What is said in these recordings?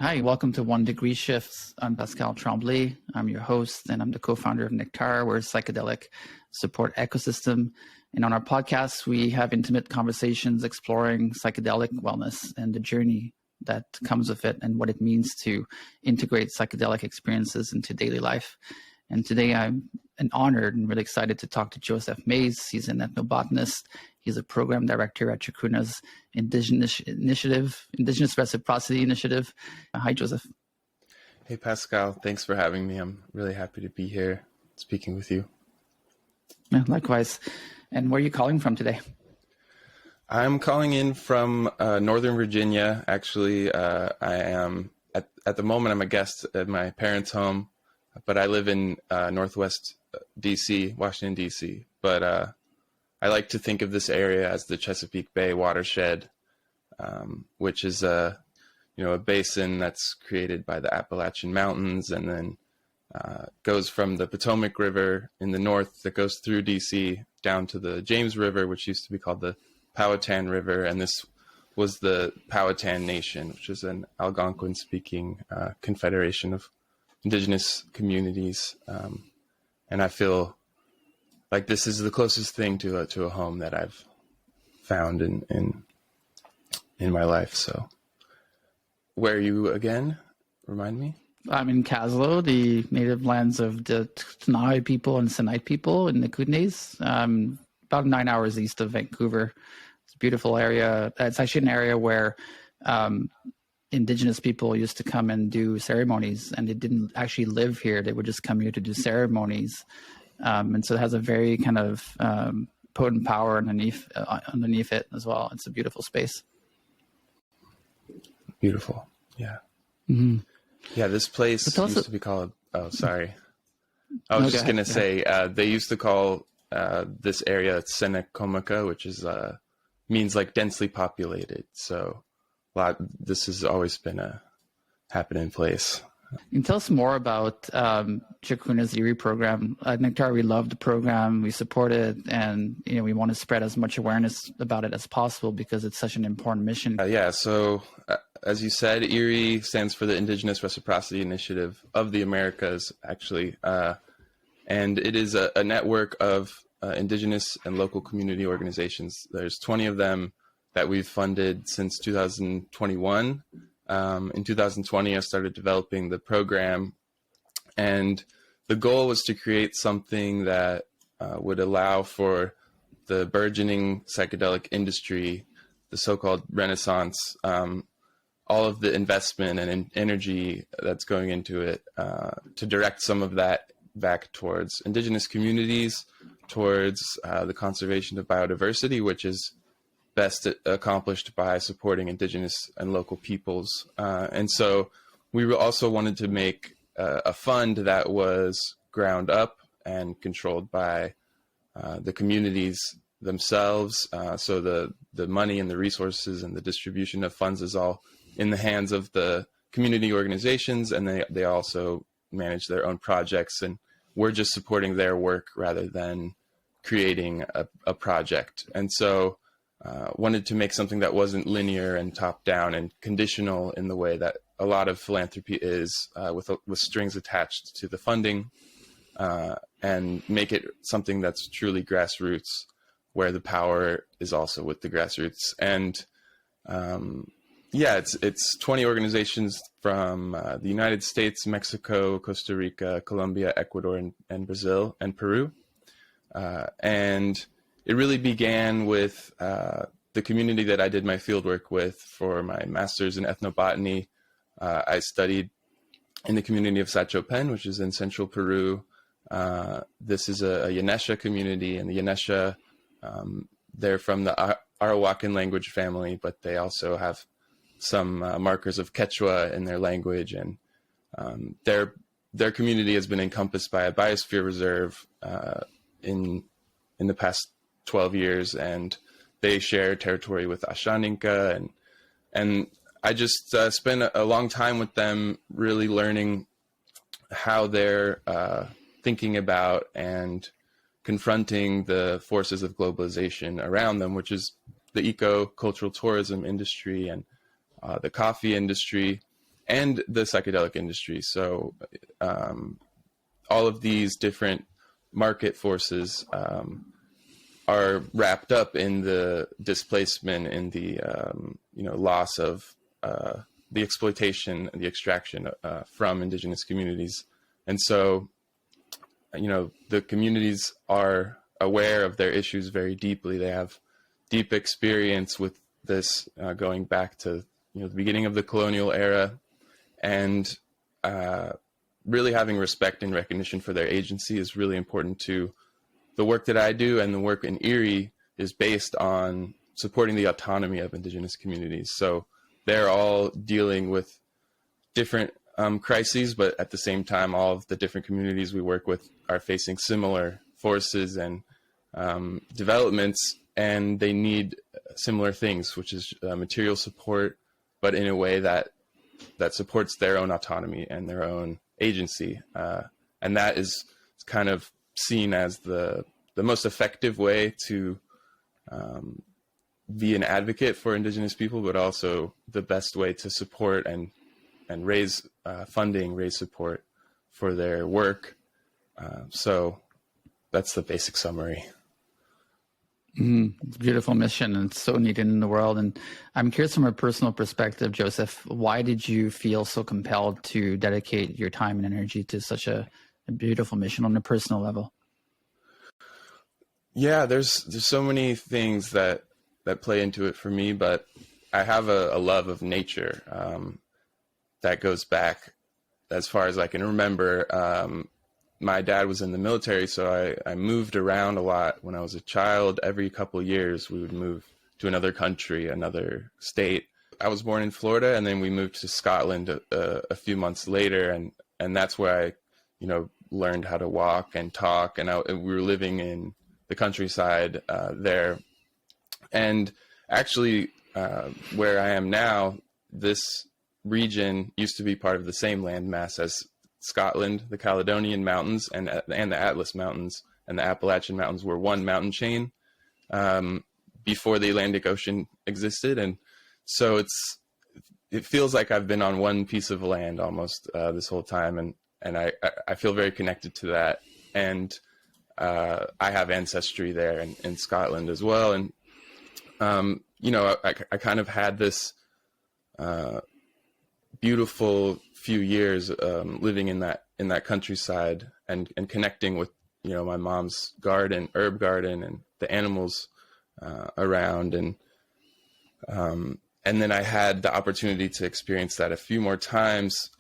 Hi, welcome to One Degree Shifts. I'm Pascal Tremblay. I'm your host, and I'm the co-founder of Nectar. We're a psychedelic support ecosystem. And on our podcast, we have intimate conversations exploring psychedelic wellness and the journey that comes with it and what it means to integrate psychedelic experiences into daily life. And today I'm honored and really excited to talk to Joseph Mays. He's an ethnobotanist. He's a program director at Chacruna's Indigenous Reciprocity Initiative. Hi, Joseph. Hey, Pascal. Thanks for having me. I'm really happy to be here speaking with you. Yeah, likewise. And where are you calling from today? I'm calling in from Northern Virginia. Actually, I am, at the moment, I'm a guest at my parents' home, but I live in Northwest D.C., Washington, D.C. But I like to think of this area as the Chesapeake Bay watershed, which is a basin that's created by the Appalachian Mountains, and then goes from the Potomac River in the north that goes through DC down to the James River, which used to be called the Powhatan River, and this was the Powhatan Nation, which is an Algonquin-speaking confederation of indigenous communities, and I feel like this is the closest thing to a home that I've found in my life. So, where are you again? Remind me. I'm in Kaslo, the native lands of the Tenai people and Sinite people in the Kootenays, about 9 hours east of Vancouver. It's a beautiful area. It's actually an area where Indigenous people used to come and do ceremonies, and they didn't actually live here. They would just come here to do ceremonies. And so it has a very kind of potent power underneath it as well. It's a beautiful space. Beautiful. Yeah. Mm-hmm. Yeah, this place used to be called, oh, sorry. I was just going to say, they used to call this area Senecomica, which is means like densely populated. So this has always been a happening place. Can you tell us more about Chacruna's ERI program? At Nectar, we love the program, we support it, and we want to spread as much awareness about it as possible because it's such an important mission. So as you said, ERI stands for the Indigenous Reciprocity Initiative of the Americas, actually, and it is a network of indigenous and local community organizations. There's 20 of them that we've funded since 2021. In 2020, I started developing the program, and the goal was to create something that would allow for the burgeoning psychedelic industry, the so-called Renaissance, all of the investment and energy that's going into it, to direct some of that back towards indigenous communities, towards the conservation of biodiversity, which is best accomplished by supporting indigenous and local peoples. And so we also wanted to make a fund that was ground up and controlled by the communities themselves. So the money and the resources and the distribution of funds is all in the hands of the community organizations, and they also manage their own projects. And we're just supporting their work rather than creating a project. And so wanted to make something that wasn't linear and top down and conditional in the way that a lot of philanthropy is, with strings attached to the funding, and make it something that's truly grassroots, where the power is also with the grassroots. And it's 20 organizations from the United States, Mexico, Costa Rica, Colombia, Ecuador, and Brazil, and Peru. And it really began with the community that I did my fieldwork with for my master's in ethnobotany. I studied in the community of Sachopen, which is in central Peru. This is a Yanesha community, and the Yanesha, they're from the Arawakan language family, but they also have some markers of Quechua in their language, and their community has been encompassed by a biosphere reserve in the past 12 years, and they share territory with Ashaninka, and I just spent a long time with them, really learning how they're thinking about and confronting the forces of globalization around them, which is the eco-cultural tourism industry and the coffee industry. and the psychedelic industry. So all of these different market forces are wrapped up in the displacement and the loss of the exploitation and the extraction from indigenous communities. And so, the communities are aware of their issues very deeply. They have deep experience with this going back to the beginning of the colonial era, and really having respect and recognition for their agency is really important to the work that I do. And the work in Erie is based on supporting the autonomy of indigenous communities. So they're all dealing with different crises, but at the same time, all of the different communities we work with are facing similar forces and developments, and they need similar things, which is material support, but in a way that supports their own autonomy and their own agency. And that is kind of seen as the most effective way to be an advocate for indigenous people, but also the best way to support and raise funding, raise support for their work. So that's the basic summary. It's a beautiful mission, and it's so needed in the world. And I'm curious, from a personal perspective, Joseph, why did you feel so compelled to dedicate your time and energy to such a beautiful mission on a personal level? Yeah, there's so many things that play into it for me, but I have a love of nature that goes back as far as I can remember. My dad was in the military, so I moved around a lot when I was a child. Every couple of years, we would move to another country, another state. I was born in Florida, and then we moved to Scotland a few months later, and that's where I, learned how to walk and talk, and we were living in the countryside there. And actually, where I am now, this region used to be part of the same landmass as Scotland. The Caledonian Mountains and the Atlas Mountains and the Appalachian Mountains were one mountain chain before the Atlantic Ocean existed. And so it feels like I've been on one piece of land almost this whole time. And I feel very connected to that. And I have ancestry there in Scotland as well. And, I kind of had this beautiful few years living in that countryside and connecting with my mom's herb garden, and the animals around, and then I had the opportunity to experience that a few more times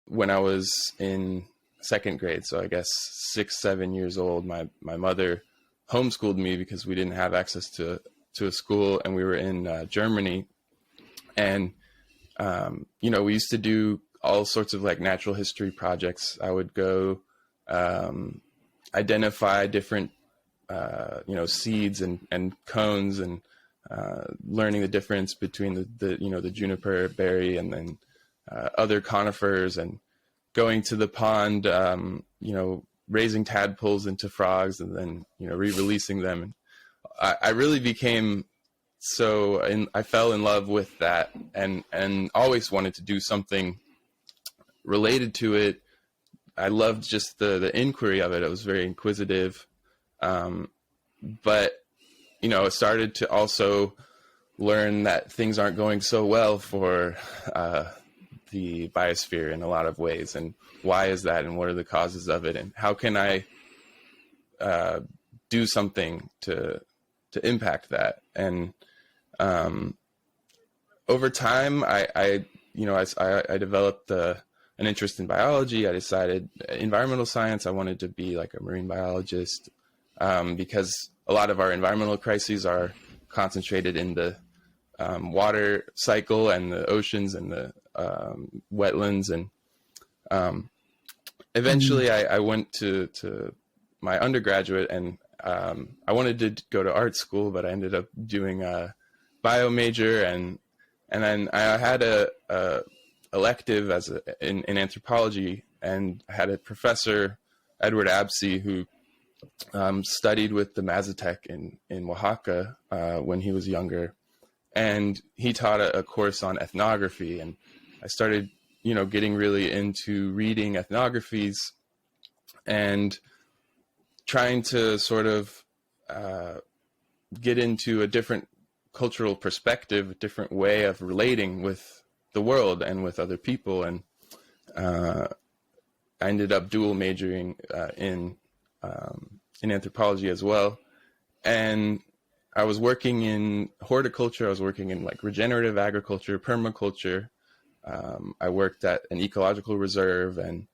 when I was in second grade. So I guess 6-7 years old. My mother homeschooled me because we didn't have access to a school, and we were in Germany. And we used to do all sorts of like natural history projects. I would go identify different, seeds and cones, and learning the difference between the juniper berry and then other conifers, and going to the pond, raising tadpoles into frogs, and then, re-releasing them. And I really became I fell in love with that, and always wanted to do something related to it. I loved just the inquiry of it. I was very inquisitive. But, I started to also learn that things aren't going so well for the biosphere in a lot of ways. And why is that? And what are the causes of it? And how can I do something to impact that? And over time, I developed an interest in biology. I decided environmental science. I wanted to be like a marine biologist because a lot of our environmental crises are concentrated in the water cycle and the oceans and the wetlands. And eventually, I went to my undergraduate, and I wanted to go to art school, but I ended up doing a bio major, and then I had a elective in anthropology, and I had a professor, Edward Absey, who studied with the Mazatec in Oaxaca when he was younger, and he taught a course on ethnography, and I started, getting really into reading ethnographies and trying to sort of get into a different cultural perspective, a different way of relating with the world and with other people. And I ended up dual majoring in anthropology as well. And I was working in horticulture. I was working in like regenerative agriculture, permaculture. I worked at an ecological reserve and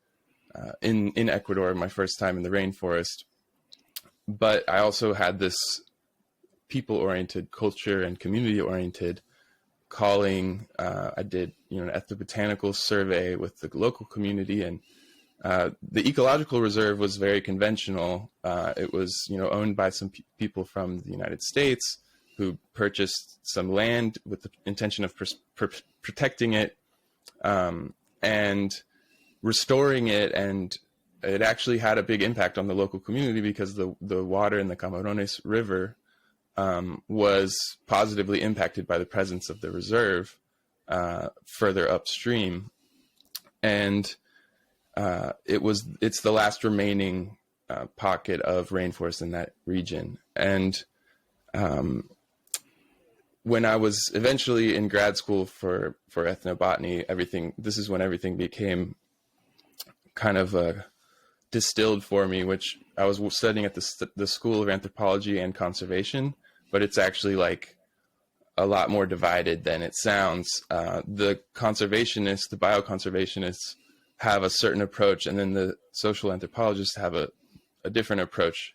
in Ecuador, my first time in the rainforest. But I also had this people-oriented, culture and community-oriented calling. I did, an ethnobotanical survey with the local community, and the ecological reserve was very conventional. It was, owned by some people from the United States who purchased some land with the intention of protecting it and restoring it. And it actually had a big impact on the local community because the water in the Camarones River was positively impacted by the presence of the reserve further upstream. And it's the last remaining pocket of rainforest in that region. And when I was eventually in grad school for ethnobotany, this is when everything became kind of distilled for me, which I was studying at the School of Anthropology and Conservation, but it's actually like a lot more divided than it sounds. The conservationists, the bioconservationists have a certain approach, and then the social anthropologists have a different approach.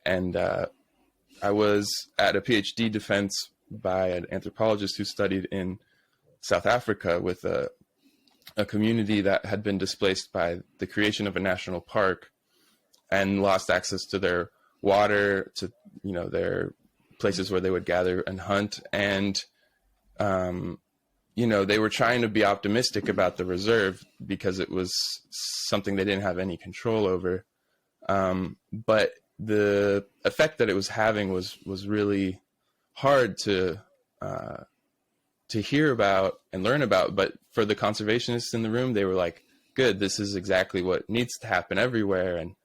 And I was at a PhD defense by an anthropologist who studied in South Africa with a community that had been displaced by the creation of a national park and lost access to their water, to their places where they would gather and hunt. And they were trying to be optimistic about the reserve because it was something they didn't have any control over. But the effect that it was having was really hard to hear about and learn about. But for the conservationists in the room, they were like, good, this is exactly what needs to happen everywhere. And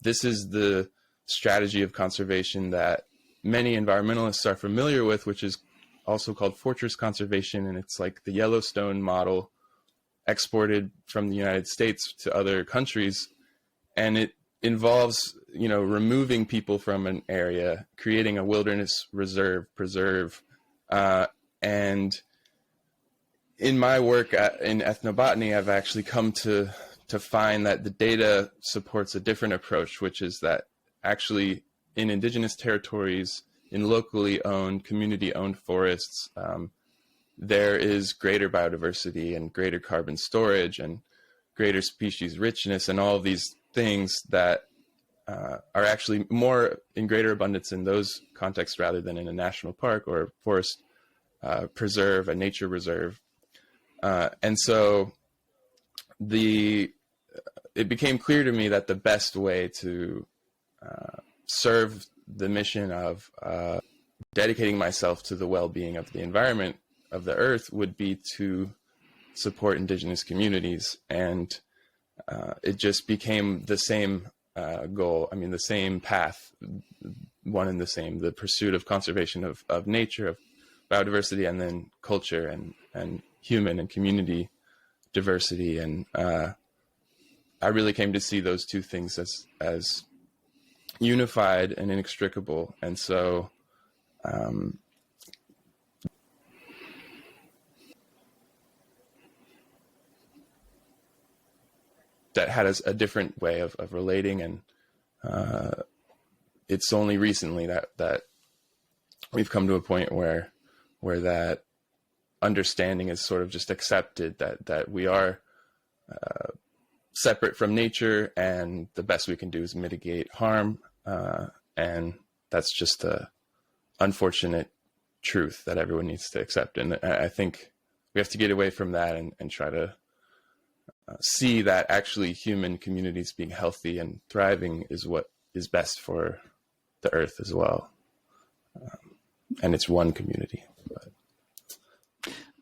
this is the strategy of conservation that many environmentalists are familiar with, which is also called fortress conservation. And it's like the Yellowstone model exported from the United States to other countries. And it involves, removing people from an area, creating a wilderness preserve. And in my work in ethnobotany, I've actually come to find that the data supports a different approach, which is that actually in indigenous territories, in locally owned, community-owned forests, there is greater biodiversity and greater carbon storage and greater species richness and all of these things that are actually more in greater abundance in those contexts rather than in a national park or a forest preserve, a nature reserve. And so it became clear to me that the best way to serve the mission of dedicating myself to the well-being of the environment of the earth would be to support indigenous communities. And it just became the same goal. I mean, the same path, one and the same, the pursuit of conservation of nature, of biodiversity, and then culture and human and community diversity. And I really came to see those two things as unified and inextricable. And so that had a different way of relating. And it's only recently that we've come to a point where that understanding is sort of just accepted, that we are separate from nature, and the best we can do is mitigate harm. And that's just a unfortunate truth that everyone needs to accept. And I think we have to get away from that and try to see that actually human communities being healthy and thriving is what is best for the earth as well. And it's one community. But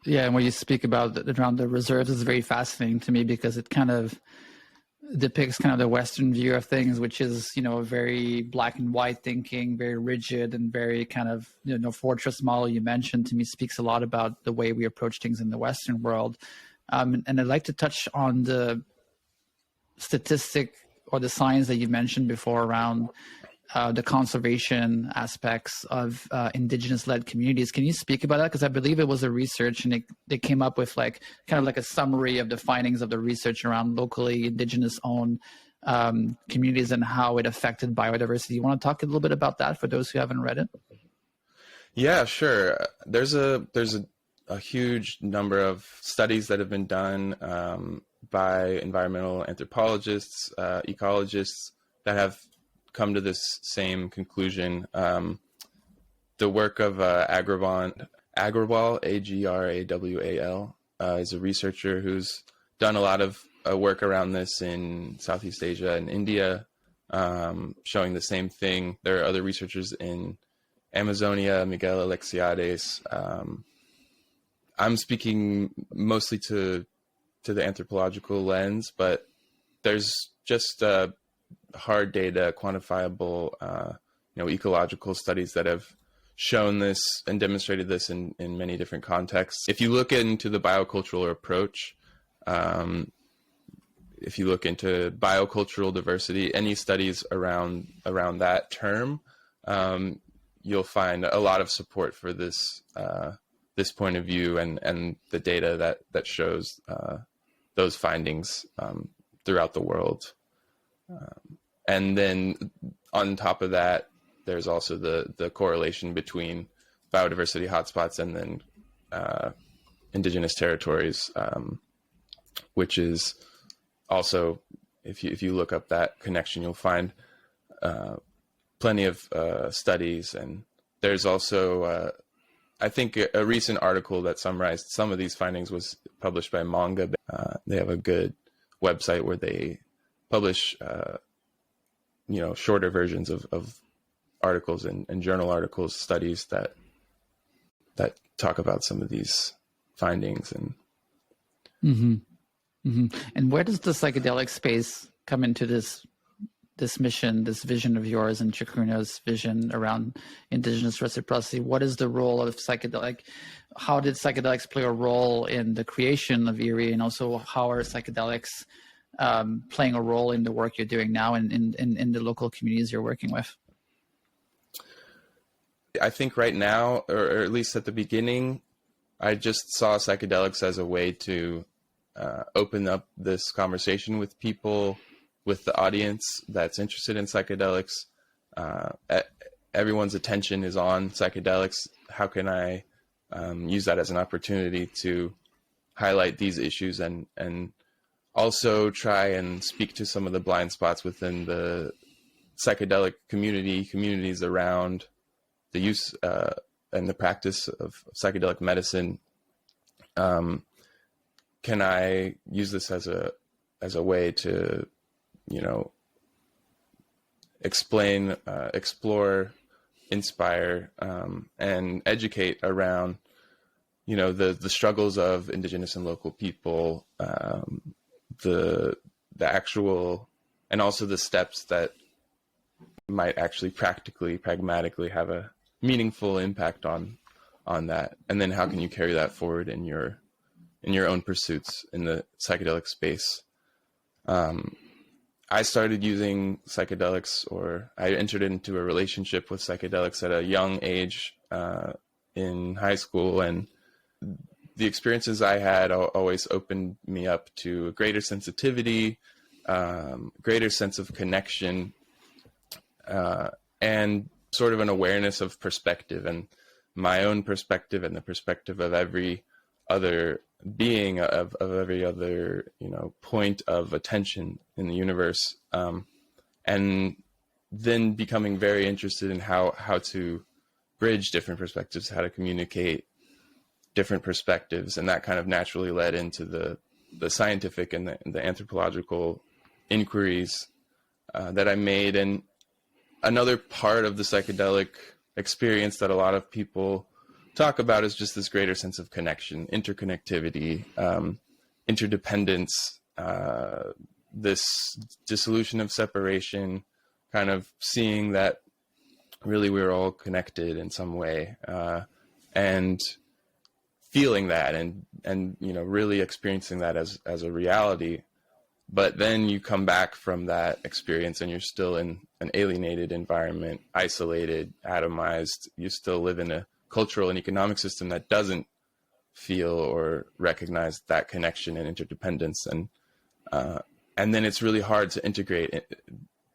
Yeah, and when you speak about around the reserves is very fascinating to me because it kind of depicts kind of the Western view of things, which is, very black and white thinking, very rigid and very kind of, fortress model you mentioned to me speaks a lot about the way we approach things in the Western world. And I'd like to touch on the statistic or the science that you mentioned before around the conservation aspects of indigenous-led communities. Can you speak about that? Because I believe it was a research, and they came up with kind of like a summary of the findings of the research around locally indigenous-owned communities and how it affected biodiversity. You want to talk a little bit about that for those who haven't read it? Yeah, sure. There's a huge number of studies that have been done by environmental anthropologists, ecologists that have come to this same conclusion. The work of Agrawal, Agrawal, is a researcher who's done a lot of work around this in Southeast Asia and India, showing the same thing. There are other researchers in Amazonia, Miguel Alexiades. I'm speaking mostly to the anthropological lens, but there's just hard data, quantifiable, ecological studies that have shown this and demonstrated this in many different contexts. If you look into the biocultural approach, if you look into biocultural diversity, any studies around that term, you'll find a lot of support for this this point of view and the data that shows those findings throughout the world. And then on top of that, there's also the correlation between biodiversity hotspots and then indigenous territories, which is also, if you look up that connection, you'll find plenty of studies. And there's also, I think, a recent article that summarized some of these findings was published by Manga. They have a good website where they publish shorter versions of articles and journal articles, studies that talk about some of these findings. And And where does the psychedelic space come into this mission, this vision of yours and Chacruna's vision around indigenous reciprocity? What is the role of psychedelic? How did psychedelics play a role in the creation of Erie, and also how are psychedelics playing a role in the work you're doing now and in the local communities you're working with? I think right now, or at least at the beginning, I just saw psychedelics as a way to open up this conversation with people, with the audience that's interested in psychedelics. Everyone's attention is on psychedelics. How can I use that as an opportunity to highlight these issues and also try and speak to some of the blind spots within the psychedelic communities around the use and the practice of psychedelic medicine. Can I use this as a way to, explain, explore, inspire, and educate around, the struggles of indigenous and local people, the actual, and also the steps that might actually pragmatically have a meaningful impact on that. And then how can you carry that forward in your own pursuits in the psychedelic space? I started using psychedelics, or I entered into a relationship with psychedelics at a young age in high school, and the experiences I had always opened me up to a greater sensitivity, greater sense of connection, and sort of an awareness of perspective, and my own perspective and the perspective of every other being, of every other point of attention in the universe, and then becoming very interested in how to bridge different perspectives, how to communicate different perspectives, and that kind of naturally led into the scientific and the anthropological inquiries that I made. And another part of the psychedelic experience that a lot of people talk about is just this greater sense of connection, interconnectivity, interdependence, this dissolution of separation, kind of seeing that really we're all connected in some way, and feeling that and you know, really experiencing that as a reality. But then you come back from that experience and you're still in an alienated environment, isolated, atomized. You still live in a cultural and economic system that doesn't feel or recognize that connection and interdependence. And then it's really hard to integrate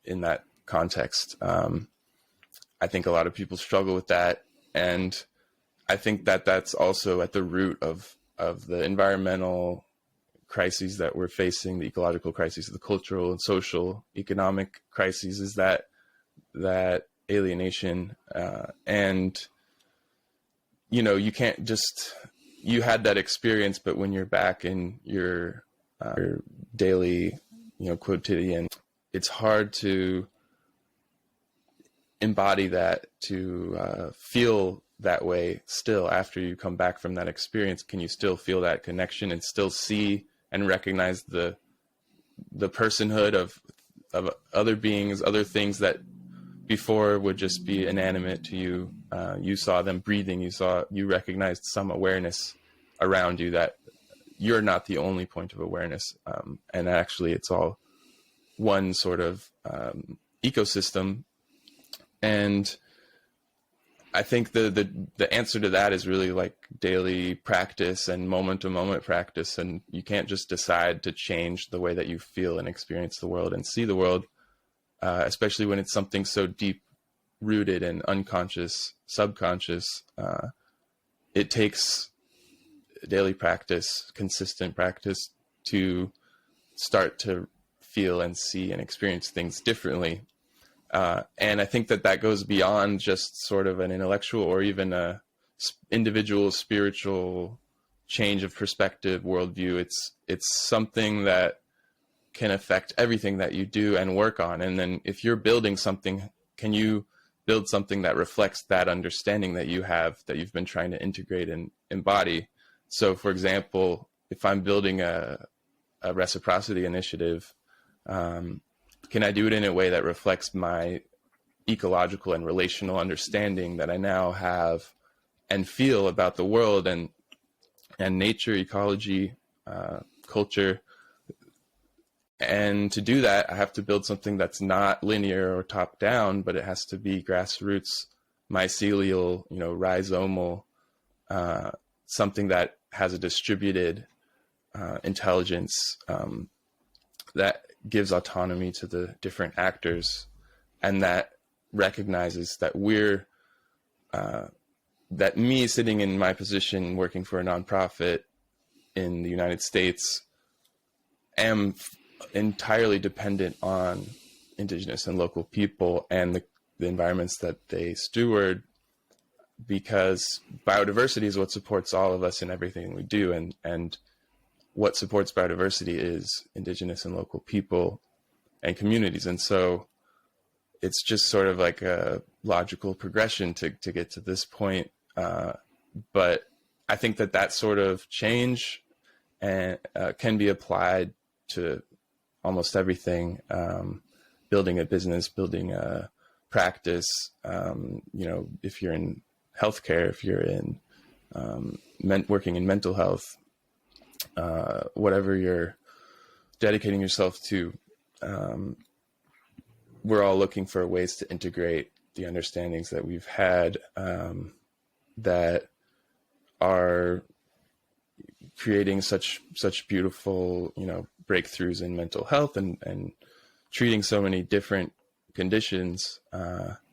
in that context. I think a lot of people struggle with that. And I think that that's also at the root of the environmental crises that we're facing, the ecological crises, the cultural and social economic crises, is that alienation. And, you know, you can't just, you had that experience, but when you're back in your daily, you know, quotidian, it's hard to embody that, to feel that way still after you come back from that experience. Can you still feel that connection and still see and recognize the personhood of other beings, other things that before would just be inanimate to you? You saw them breathing, you recognized some awareness around you, that you're not the only point of awareness. And actually it's all one sort of ecosystem. And I think the answer to that is really like daily practice and moment to moment practice. And you can't just decide to change the way that you feel and experience the world and see the world, especially when it's something so deep rooted and unconscious, subconscious. It takes daily practice, consistent practice, to start to feel and see and experience things differently. And I think that goes beyond just sort of an intellectual or even a individual spiritual change of perspective, worldview. It's something that can affect everything that you do and work on. And then if you're building something, can you build something that reflects that understanding that you have, that you've been trying to integrate and embody? So for example, if I'm building a reciprocity initiative, can I do it in a way that reflects my ecological and relational understanding that I now have and feel about the world and nature, ecology, culture? And to do that, I have to build something that's not linear or top down, but it has to be grassroots, mycelial, you know, rhizomal, something that has a distributed intelligence, that gives autonomy to the different actors, and that recognizes that that me sitting in my position working for a nonprofit in the United States am entirely dependent on Indigenous and local people and the environments that they steward, because biodiversity is what supports all of us in everything we do. And what supports biodiversity is Indigenous and local people and communities. And so it's just sort of like a logical progression to get to this point. But I think that sort of change can be applied to almost everything, building a business, building a practice, you know, if you're in healthcare, if you're in working in mental health, whatever you're dedicating yourself to, we're all looking for ways to integrate the understandings that we've had, that are creating such beautiful, you know, breakthroughs in mental health and treating so many different conditions. And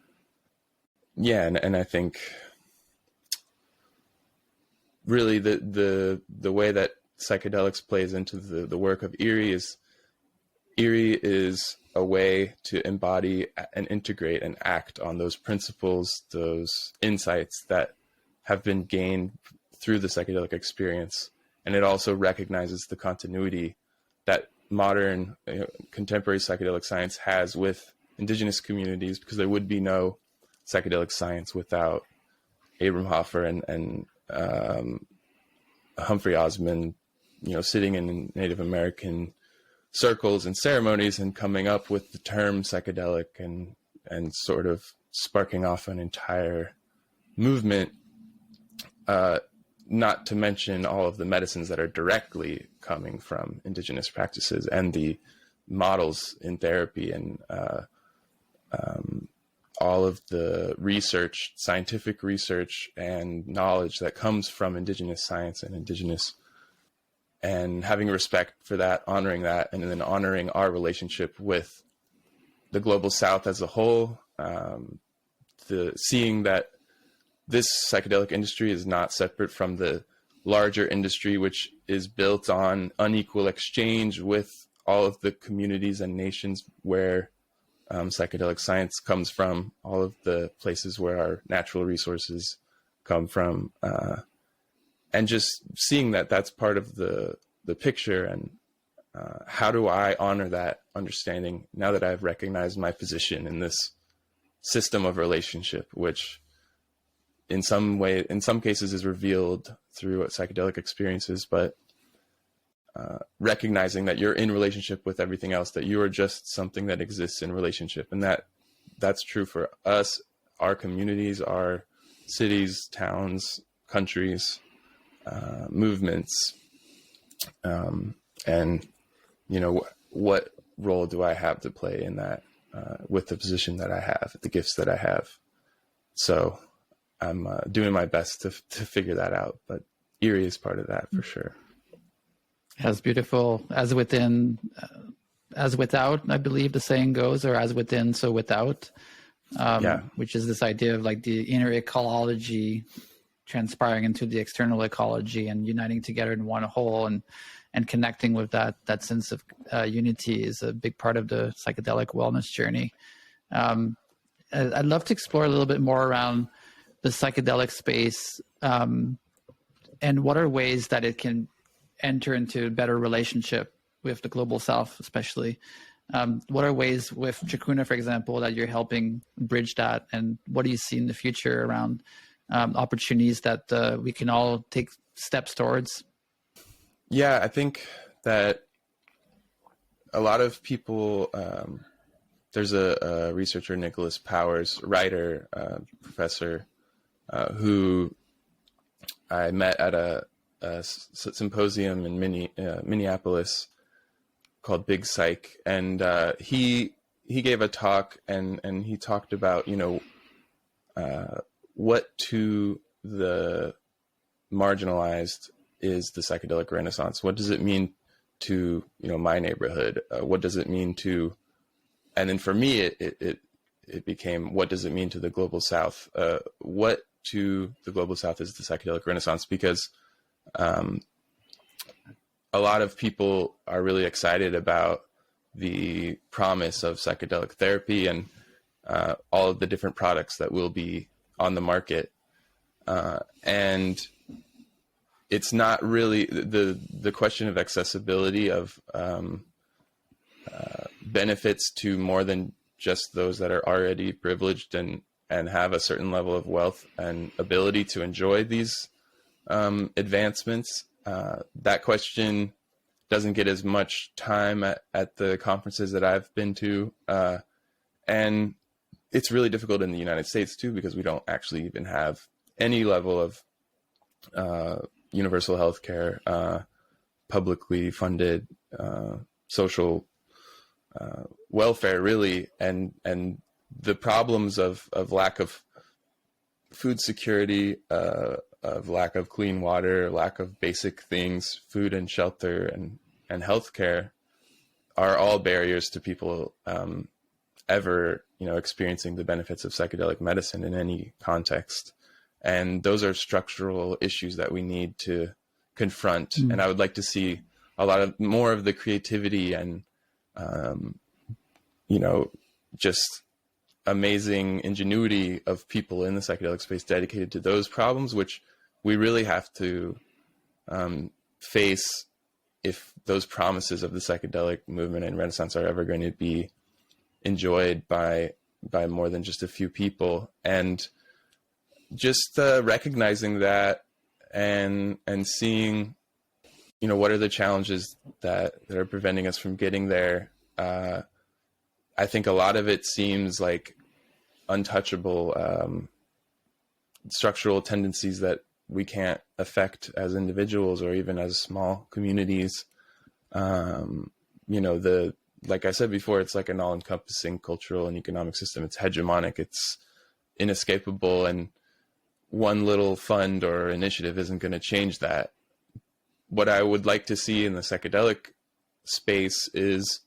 I think really the way that psychedelics plays into the work of Erie is a way to embody and integrate and act on those principles, those insights that have been gained through the psychedelic experience. And it also recognizes the continuity that modern, contemporary psychedelic science has with Indigenous communities, because there would be no psychedelic science without Abram Hoffer and Humphrey Osmond, sitting in Native American circles and ceremonies and coming up with the term psychedelic and sort of sparking off an entire movement, not to mention all of the medicines that are directly coming from indigenous practices and the models in therapy and all of the research, scientific research and knowledge that comes from indigenous science and having respect for that, honoring that, and then honoring our relationship with the global South as a whole, seeing that this psychedelic industry is not separate from the larger industry, which is built on unequal exchange with all of the communities and nations where psychedelic science comes from, all of the places where our natural resources come from, and just seeing that that's part of the picture. And how do I honor that understanding now that I've recognized my position in this system of relationship, which in some cases is revealed through psychedelic experiences, but recognizing that you're in relationship with everything else, that you are just something that exists in relationship. And that's true for us, our communities, our cities, towns, countries, movements. And, what role do I have to play in that, with the position that I have, the gifts that I have? So I'm doing my best to figure that out, but Erie is part of that for sure. As beautiful as within, as without, I believe the saying goes, or as within, so without, which is this idea of like the inner ecology transpiring into the external ecology and uniting together in one whole, and connecting with that sense of unity is a big part of the psychedelic wellness journey. I'd love to explore a little bit more around the psychedelic space, and what are ways that it can enter into a better relationship with the global South, especially. What are ways with Chacruna, for example, that you're helping bridge that? And what do you see in the future around opportunities that we can all take steps towards? Yeah, I think that a lot of people, there's a researcher, Nicholas Powers, writer, professor, who I met at a symposium in Minneapolis called Big Psych, and he gave a talk and he talked about what to the marginalized is the psychedelic renaissance. What does it mean to my neighborhood? What does it mean to, and then for me it became, what does it mean to the global South? What to the global South is the psychedelic renaissance? Because a lot of people are really excited about the promise of psychedelic therapy and all of the different products that will be on the market. And it's not really the question of accessibility of benefits to more than just those that are already privileged and have a certain level of wealth and ability to enjoy these advancements. That question doesn't get as much time at the conferences that I've been to. And it's really difficult in the United States too, because we don't actually even have any level of universal health care, publicly funded social welfare, really. And the problems of lack of food security, of lack of clean water, lack of basic things, food and shelter and healthcare, are all barriers to people ever experiencing the benefits of psychedelic medicine in any context. And those are structural issues that we need to confront. And I would like to see a lot more of the creativity and just amazing ingenuity of people in the psychedelic space dedicated to those problems, which we really have to face if those promises of the psychedelic movement and Renaissance are ever going to be enjoyed by more than just a few people. And just recognizing that and seeing, what are the challenges that are preventing us from getting there. I think a lot of it seems like untouchable structural tendencies that we can't affect as individuals or even as small communities. Like I said before, it's like an all-encompassing cultural and economic system. It's hegemonic, it's inescapable, and one little fund or initiative isn't going to change that. What I would like to see in the psychedelic space is,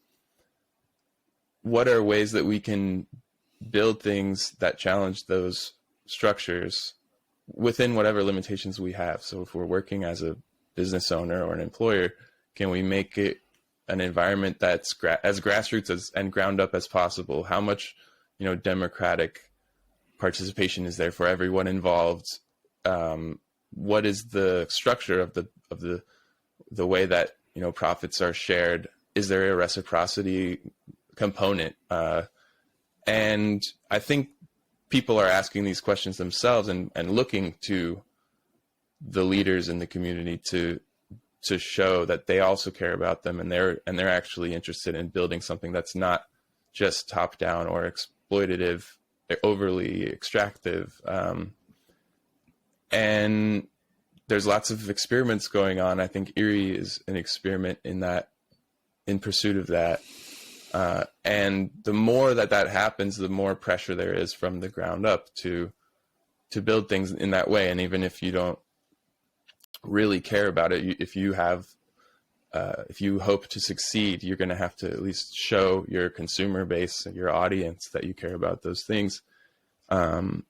what are ways that we can build things that challenge those structures within whatever limitations we have? So if we're working as a business owner or an employer, can we make it an environment that's as grassroots and ground up as possible? How much, democratic participation is there for everyone involved? What is the structure of the way that, profits are shared? Is there a reciprocity component? And I think people are asking these questions themselves and looking to the leaders in the community to show that they also care about them, and they're actually interested in building something that's not just top down or exploitative, overly extractive. And there's lots of experiments going on. I think Erie is an experiment in pursuit of that. And the more that happens, the more pressure there is from the ground up to build things in that way. And even if you don't really care about it, if you hope to succeed, you're going to have to at least show your consumer base and your audience that you care about those things. And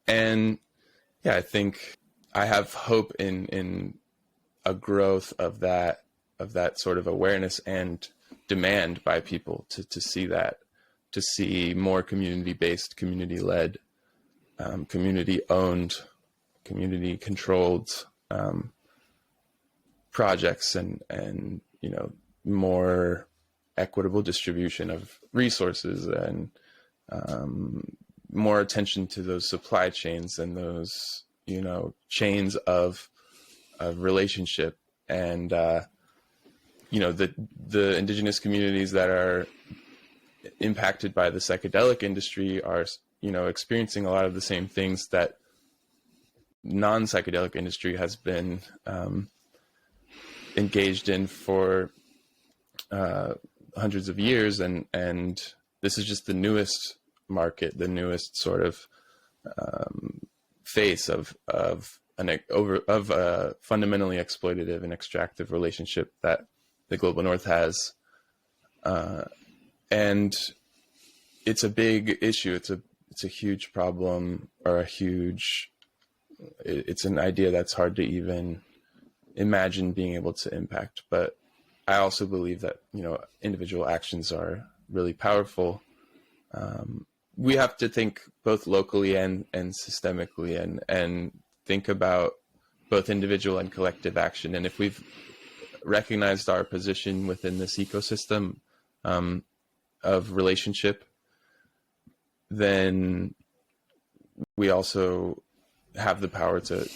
yeah, I think I have hope in a growth of that sort of awareness and demand by people to see that, to see more community-based, community-led, community-owned, community-controlled projects and more equitable distribution of resources, and more attention to those supply chains and those chains of relationship. And the indigenous communities that are impacted by the psychedelic industry are experiencing a lot of the same things that non-psychedelic industry has been engaged in for hundreds of years, and this is just the newest market, the newest sort of face of a fundamentally exploitative and extractive relationship that the global north has, and it's a big issue. It's a huge problem, or it's an idea that's hard to even imagine being able to impact. But I also believe that, individual actions are really powerful. We have to think both locally and systemically, and think about both individual and collective action. And if we've recognized our position within this ecosystem of relationship, then we also have the power to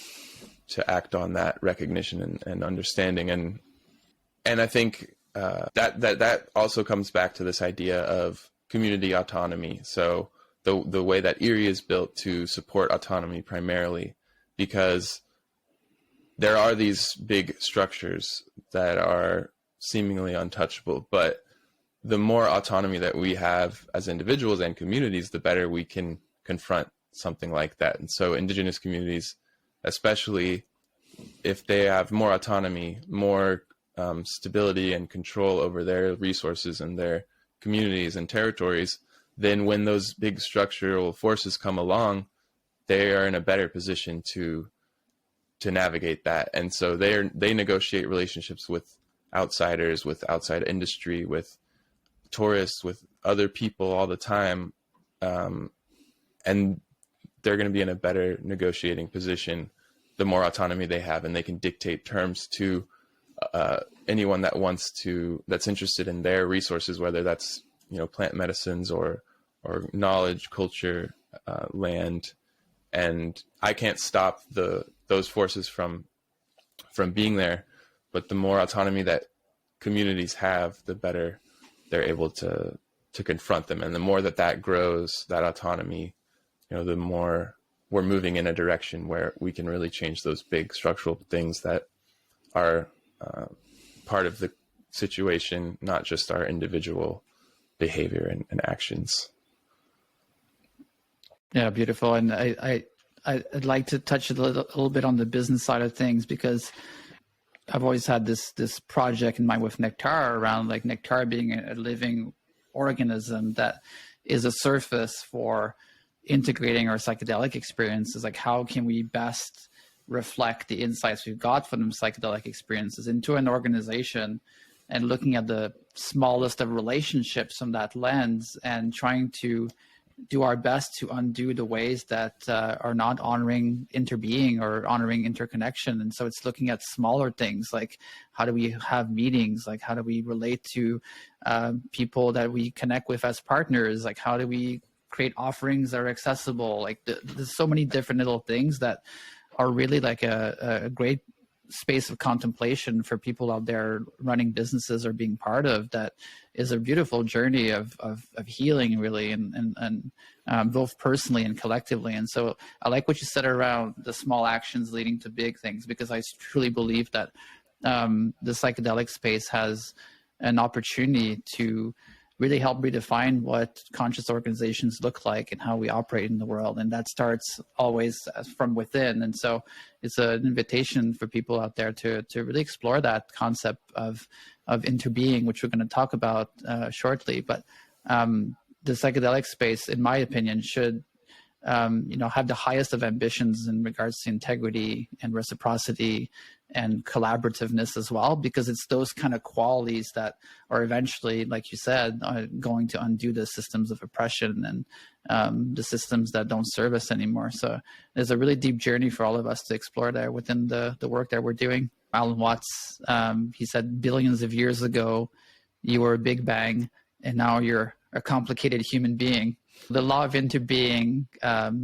act on that recognition and understanding. And I think that also comes back to this idea of community autonomy. So the way that Erie is built to support autonomy primarily, because there are these big structures that are seemingly untouchable, but the more autonomy that we have as individuals and communities, the better we can confront something like that. And so indigenous communities, especially if they have more autonomy, more stability and control over their resources and their communities and territories, then when those big structural forces come along, they are in a better position to navigate that. And so they negotiate relationships with outsiders, with outside industry, with tourists, with other people all the time, and they're going to be in a better negotiating position the more autonomy they have, and they can dictate terms to anyone that's interested in their resources, whether that's plant medicines or knowledge, culture, land, and I can't stop those forces from being there. But the more autonomy that communities have, the better they're able to confront them. And the more that grows, that autonomy, the more we're moving in a direction where we can really change those big structural things that are part of the situation, not just our individual behavior and actions. Yeah, beautiful. And I'd like to touch a little bit on the business side of things, because I've always had this project in mind with Nectar around like Nectar being a living organism that is a surface for integrating our psychedelic experiences. Like, how can we best reflect the insights we've got from them psychedelic experiences into an organization, and looking at the smallest of relationships from that lens, and trying to do our best to undo the ways that are not honoring interbeing or honoring interconnection. And so it's looking at smaller things, like how do we have meetings, like how do we relate to people that we connect with as partners, like how do we create offerings that are accessible. Like there's so many different little things that are really like a great space of contemplation for people out there running businesses or being part of. That is a beautiful journey of healing, really, and both personally and collectively. And so I like what you said around the small actions leading to big things, because I truly believe that the psychedelic space has an opportunity to really help redefine what conscious organizations look like and how we operate in the world. And that starts always from within. And so it's an invitation for people out there to really explore that concept of interbeing, which we're going to talk about shortly. But the psychedelic space, in my opinion, should have the highest of ambitions in regards to integrity and reciprocity and collaborativeness as well, because it's those kind of qualities that are eventually, like you said, going to undo the systems of oppression and the systems that don't serve us anymore. So there's a really deep journey for all of us to explore there within the work that we're doing. Alan Watts, he said, billions of years ago, you were a big bang, and now you're a complicated human being. The law of interbeing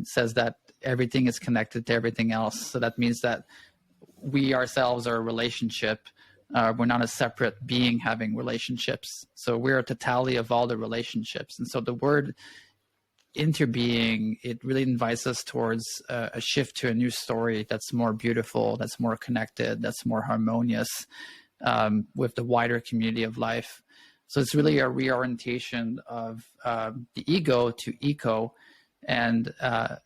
says that everything is connected to everything else. So that means that we ourselves are a relationship. We're not a separate being having relationships. So we're a totality of all the relationships. And so the word interbeing, it really invites us towards a shift to a new story that's more beautiful, that's more connected, that's more harmonious with the wider community of life. So it's really a reorientation of the ego to eco, and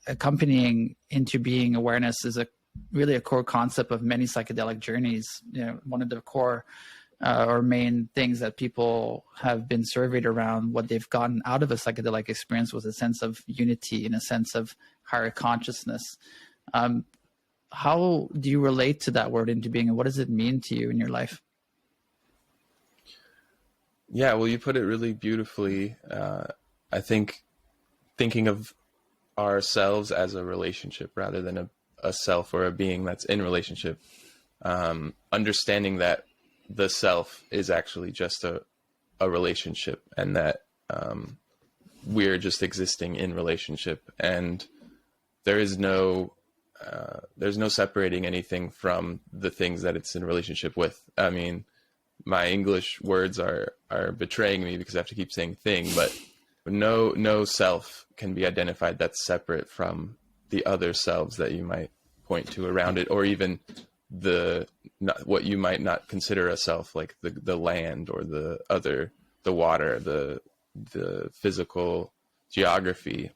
accompanying interbeing awareness is really a core concept of many psychedelic journeys. One of the core or main things that people have been surveyed around what they've gotten out of a psychedelic experience was a sense of unity and a sense of higher consciousness. How do you relate to that word interbeing, and what does it mean to you in your life? Yeah, well, you put it really beautifully. I think thinking of ourselves as a relationship rather than a self or a being that's in relationship, understanding that the self is actually just a relationship, and that we're just existing in relationship, and there's no separating anything from the things that it's in relationship with. I mean, my English words are betraying me because I have to keep saying thing, but no self can be identified that's separate from the other selves that you might point to around it, or even what you might not consider a self, like the land or the water, the physical geography.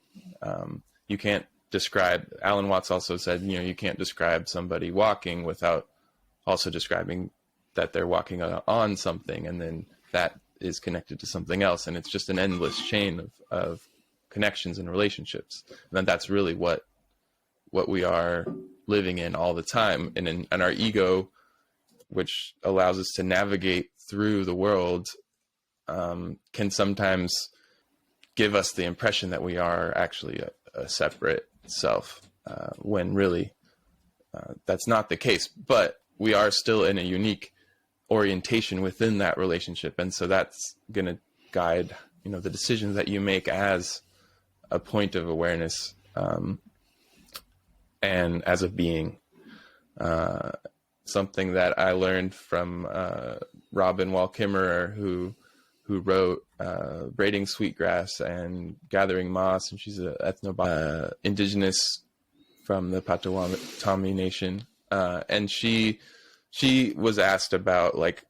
You can't describe, Alan Watts also said, you can't describe somebody walking without also describing that they're walking on something, and then that is connected to something else, and it's just an endless chain of connections and relationships. And then that's really what we are living in all the time, and our ego, which allows us to navigate through the world, can sometimes give us the impression that we are actually a separate self, when really that's not the case. But we are still in a unique orientation within that relationship, and so that's going to guide the decisions that you make as a point of awareness. and as a being. Something that I learned from Robin Wall Kimmerer, who wrote Braiding Sweetgrass and Gathering Moss, and she's an indigenous from the Potawatomi Nation, and she was asked about like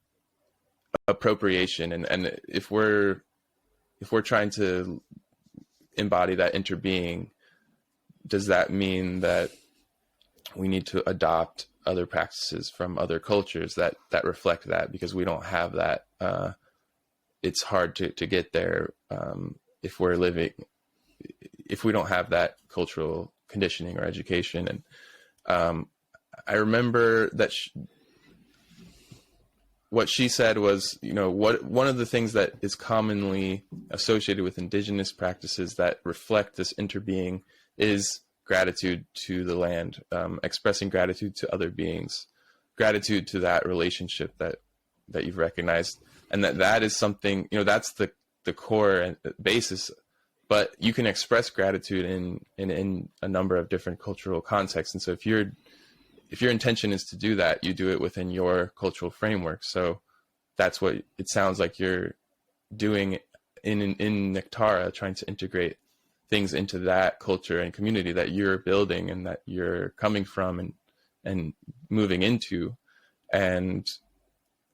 appropriation, and if we're trying to embody that interbeing, does that mean that we need to adopt other practices from other cultures that reflect that? Because we don't have that. It's hard to get there if we don't have that cultural conditioning or education. And I remember that what she said was, one of the things that is commonly associated with indigenous practices that reflect this interbeing is gratitude to the land, expressing gratitude to other beings, gratitude to that relationship that you've recognized, and that is something, that's the core and basis. But you can express gratitude in a number of different cultural contexts, and so if your intention is to do that, you do it within your cultural framework. So that's what it sounds like you're doing in Nectara, trying to integrate things into that culture and community that you're building and that you're coming from and moving into. And,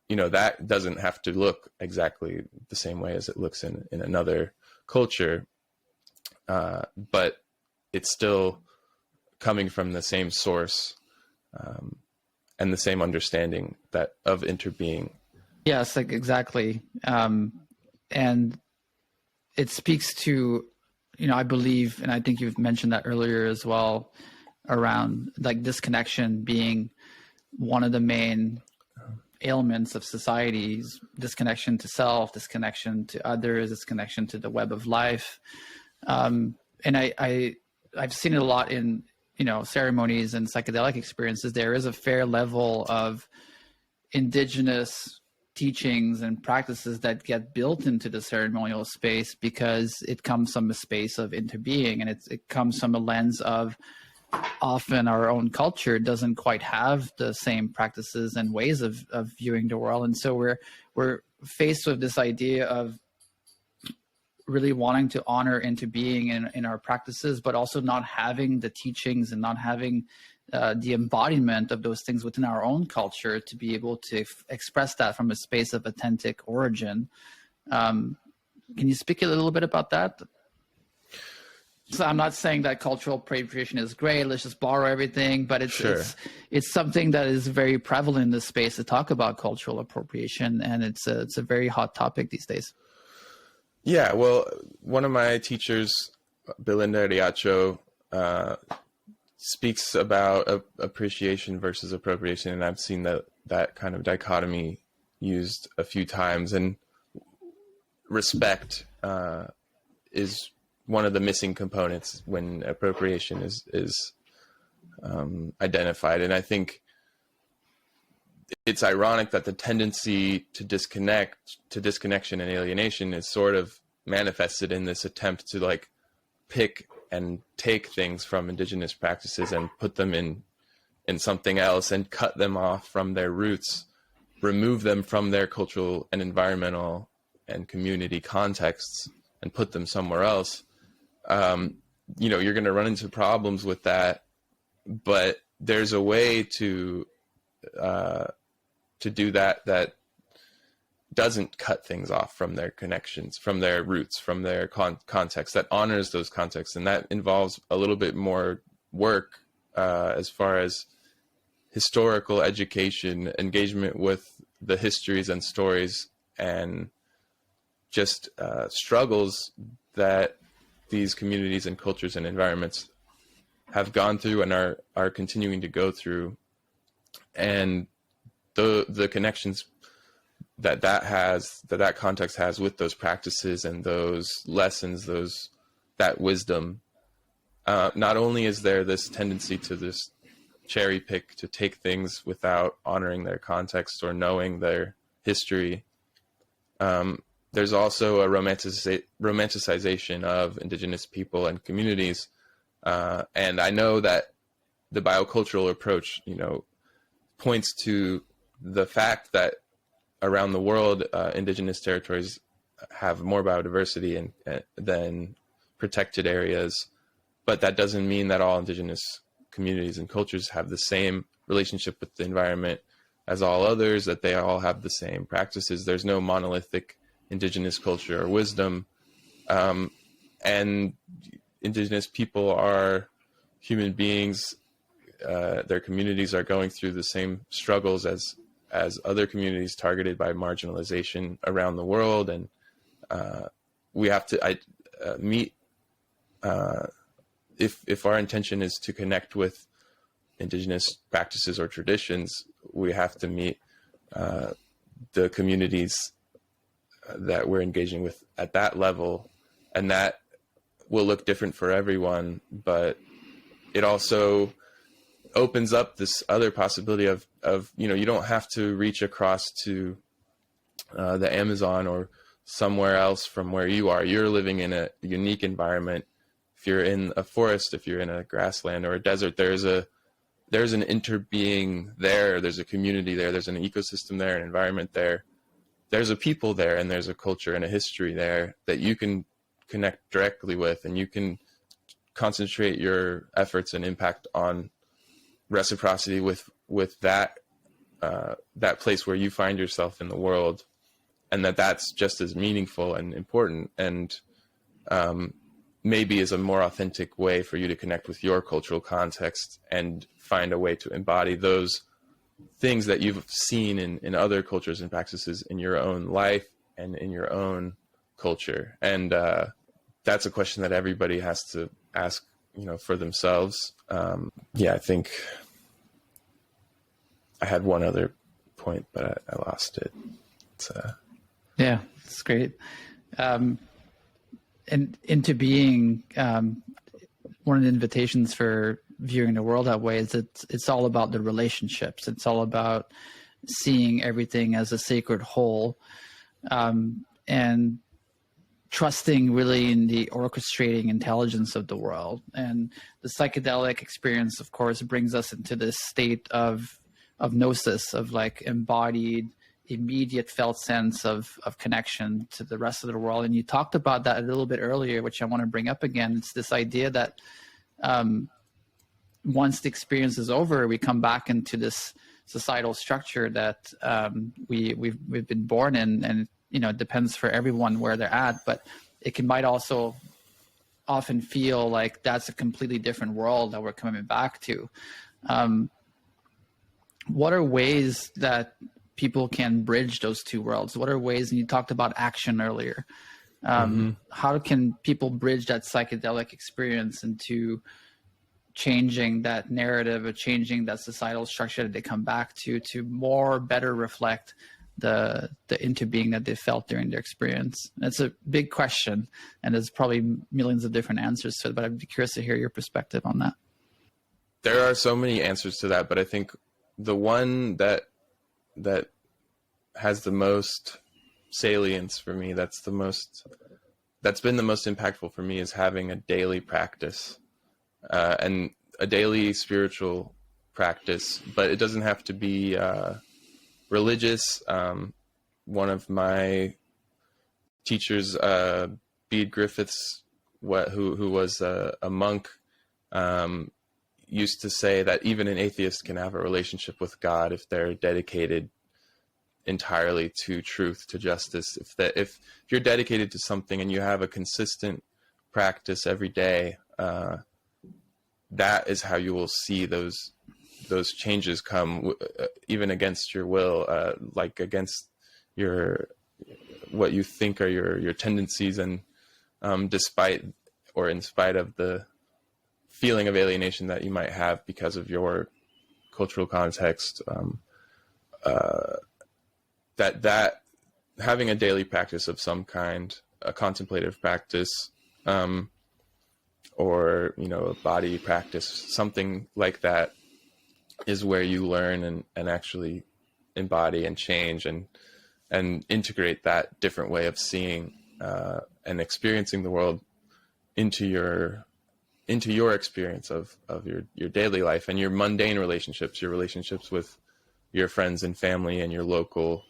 that doesn't have to look exactly the same way as it looks in another culture. But it's still coming from the same source, and the same understanding of interbeing. Yes, like exactly. And it speaks to, I believe, and I think you've mentioned that earlier as well, around like disconnection being one of the main ailments of societies: disconnection to self, disconnection to others, disconnection to the web of life. And I've seen it a lot in, ceremonies and psychedelic experiences. There is a fair level of indigenous teachings and practices that get built into the ceremonial space because it comes from a space of interbeing, and it comes from a lens of often our own culture doesn't quite have the same practices and ways of viewing the world. And so we're faced with this idea of really wanting to honor interbeing in our practices, but also not having the teachings and not having the embodiment of those things within our own culture to be able to express that from a space of authentic origin. Can you speak a little bit about that? So I'm not saying that cultural appropriation is great, let's just borrow everything, but it's something that is very prevalent in this space to talk about cultural appropriation, and it's a very hot topic these days. Yeah, well, one of my teachers, Belinda Riacho, speaks about appreciation versus appropriation, and I've seen that kind of dichotomy used a few times. And respect is one of the missing components when appropriation is identified. And I think it's ironic that the tendency to disconnection and alienation is sort of manifested in this attempt to like pick and take things from indigenous practices and put them in something else and cut them off from their roots, remove them from their cultural and environmental and community contexts and put them somewhere else. You're going to run into problems with that, but there's a way to do that doesn't cut things off from their connections, from their roots, from their context, that honors those contexts. And that involves a little bit more work as far as historical education, engagement with the histories and stories, and just struggles that these communities and cultures and environments have gone through and are continuing to go through. And the connections that context has with those practices and those lessons, that wisdom, not only is there this tendency to this cherry pick, to take things without honoring their context or knowing their history, there's also a romanticization of indigenous people and communities. And I know that the biocultural approach, points to the fact that around the world, indigenous territories have more biodiversity than protected areas. But that doesn't mean that all indigenous communities and cultures have the same relationship with the environment as all others, that they all have the same practices. There's no monolithic indigenous culture or wisdom. And indigenous people are human beings. Their communities are going through the same struggles as other communities targeted by marginalization around the world. And we have to meet, if our intention is to connect with indigenous practices or traditions, we have to meet the communities that we're engaging with at that level. And that will look different for everyone, but it also opens up this other possibility of you don't have to reach across to the Amazon or somewhere else from where you are. You're living in a unique environment. If you're in a forest, if you're in a grassland or a desert, there's an interbeing there. There's a community there. There's an ecosystem there, an environment there. There's a people there, and there's a culture and a history there that you can connect directly with, and you can concentrate your efforts and impact on reciprocity with that place where you find yourself in the world, and that's just as meaningful and important, and maybe is a more authentic way for you to connect with your cultural context and find a way to embody those things that you've seen in other cultures and practices in your own life and in your own culture. And that's a question that everybody has to ask, for themselves. I think I had one other point, but I lost it. Yeah, it's great. And into being, one of the invitations for viewing the world that way is it's all about the relationships. It's all about seeing everything as a sacred whole, and trusting really in the orchestrating intelligence of the world. And the psychedelic experience, of course, brings us into this state of gnosis, of like embodied, immediate felt sense of connection to the rest of the world. And you talked about that a little bit earlier, which I want to bring up again. It's this idea that once the experience is over, we come back into this societal structure that we've been born in, and it depends for everyone where they're at, but might also often feel like that's a completely different world that we're coming back to. What are ways that people can bridge those two worlds? What are ways, and you talked about action earlier, how can people bridge that psychedelic experience into changing that narrative or changing that societal structure that they come back to better reflect the interbeing that they felt during their experience? And it's a big question, and there's probably millions of different answers to it, but I'd be curious to hear your perspective on that. There are so many answers to that, but I think the one that has the most salience for me, that's been the most impactful for me, is having a daily practice, and a daily spiritual practice, but it doesn't have to be religious. One of my teachers, Bede Griffiths, who was a monk, used to say that even an atheist can have a relationship with God if they're dedicated entirely to truth, to justice. If you're dedicated to something and you have a consistent practice every day, that is how you will see those changes come, even against your will, like against what you think are your tendencies, and despite or in spite of the feeling of alienation that you might have because of your cultural context. That having a daily practice of some kind, a contemplative practice, or a body practice, something like that, is where you learn and actually embody and change and integrate that different way of seeing and experiencing the world into your into your experience of your daily life and your mundane relationships, your relationships with your friends and family and your local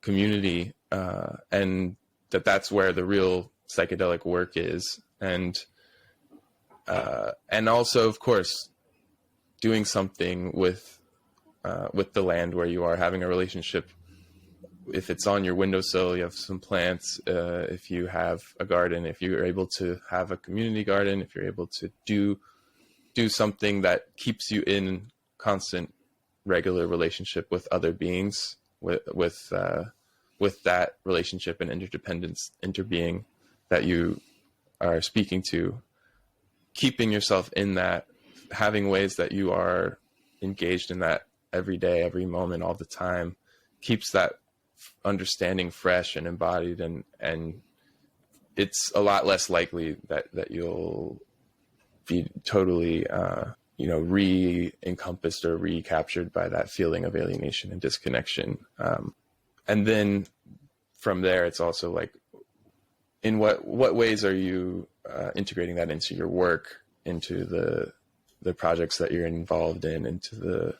community, and that's where the real psychedelic work is. And also, of course, doing something with the land where you are, having a relationship. If it's on your windowsill, you have some plants. If you have a garden, if you're able to have a community garden, if you're able to do something that keeps you in constant, regular relationship with other beings, with that relationship and interdependence, interbeing that you are speaking to, keeping yourself in that, having ways that you are engaged in that every day, every moment, all the time, keeps that understanding fresh and embodied, and it's a lot less likely that you'll be totally re-encompassed or recaptured by that feeling of alienation and disconnection. And then from there, it's also like, in what ways are you integrating that into your work, into the projects that you're involved in, into the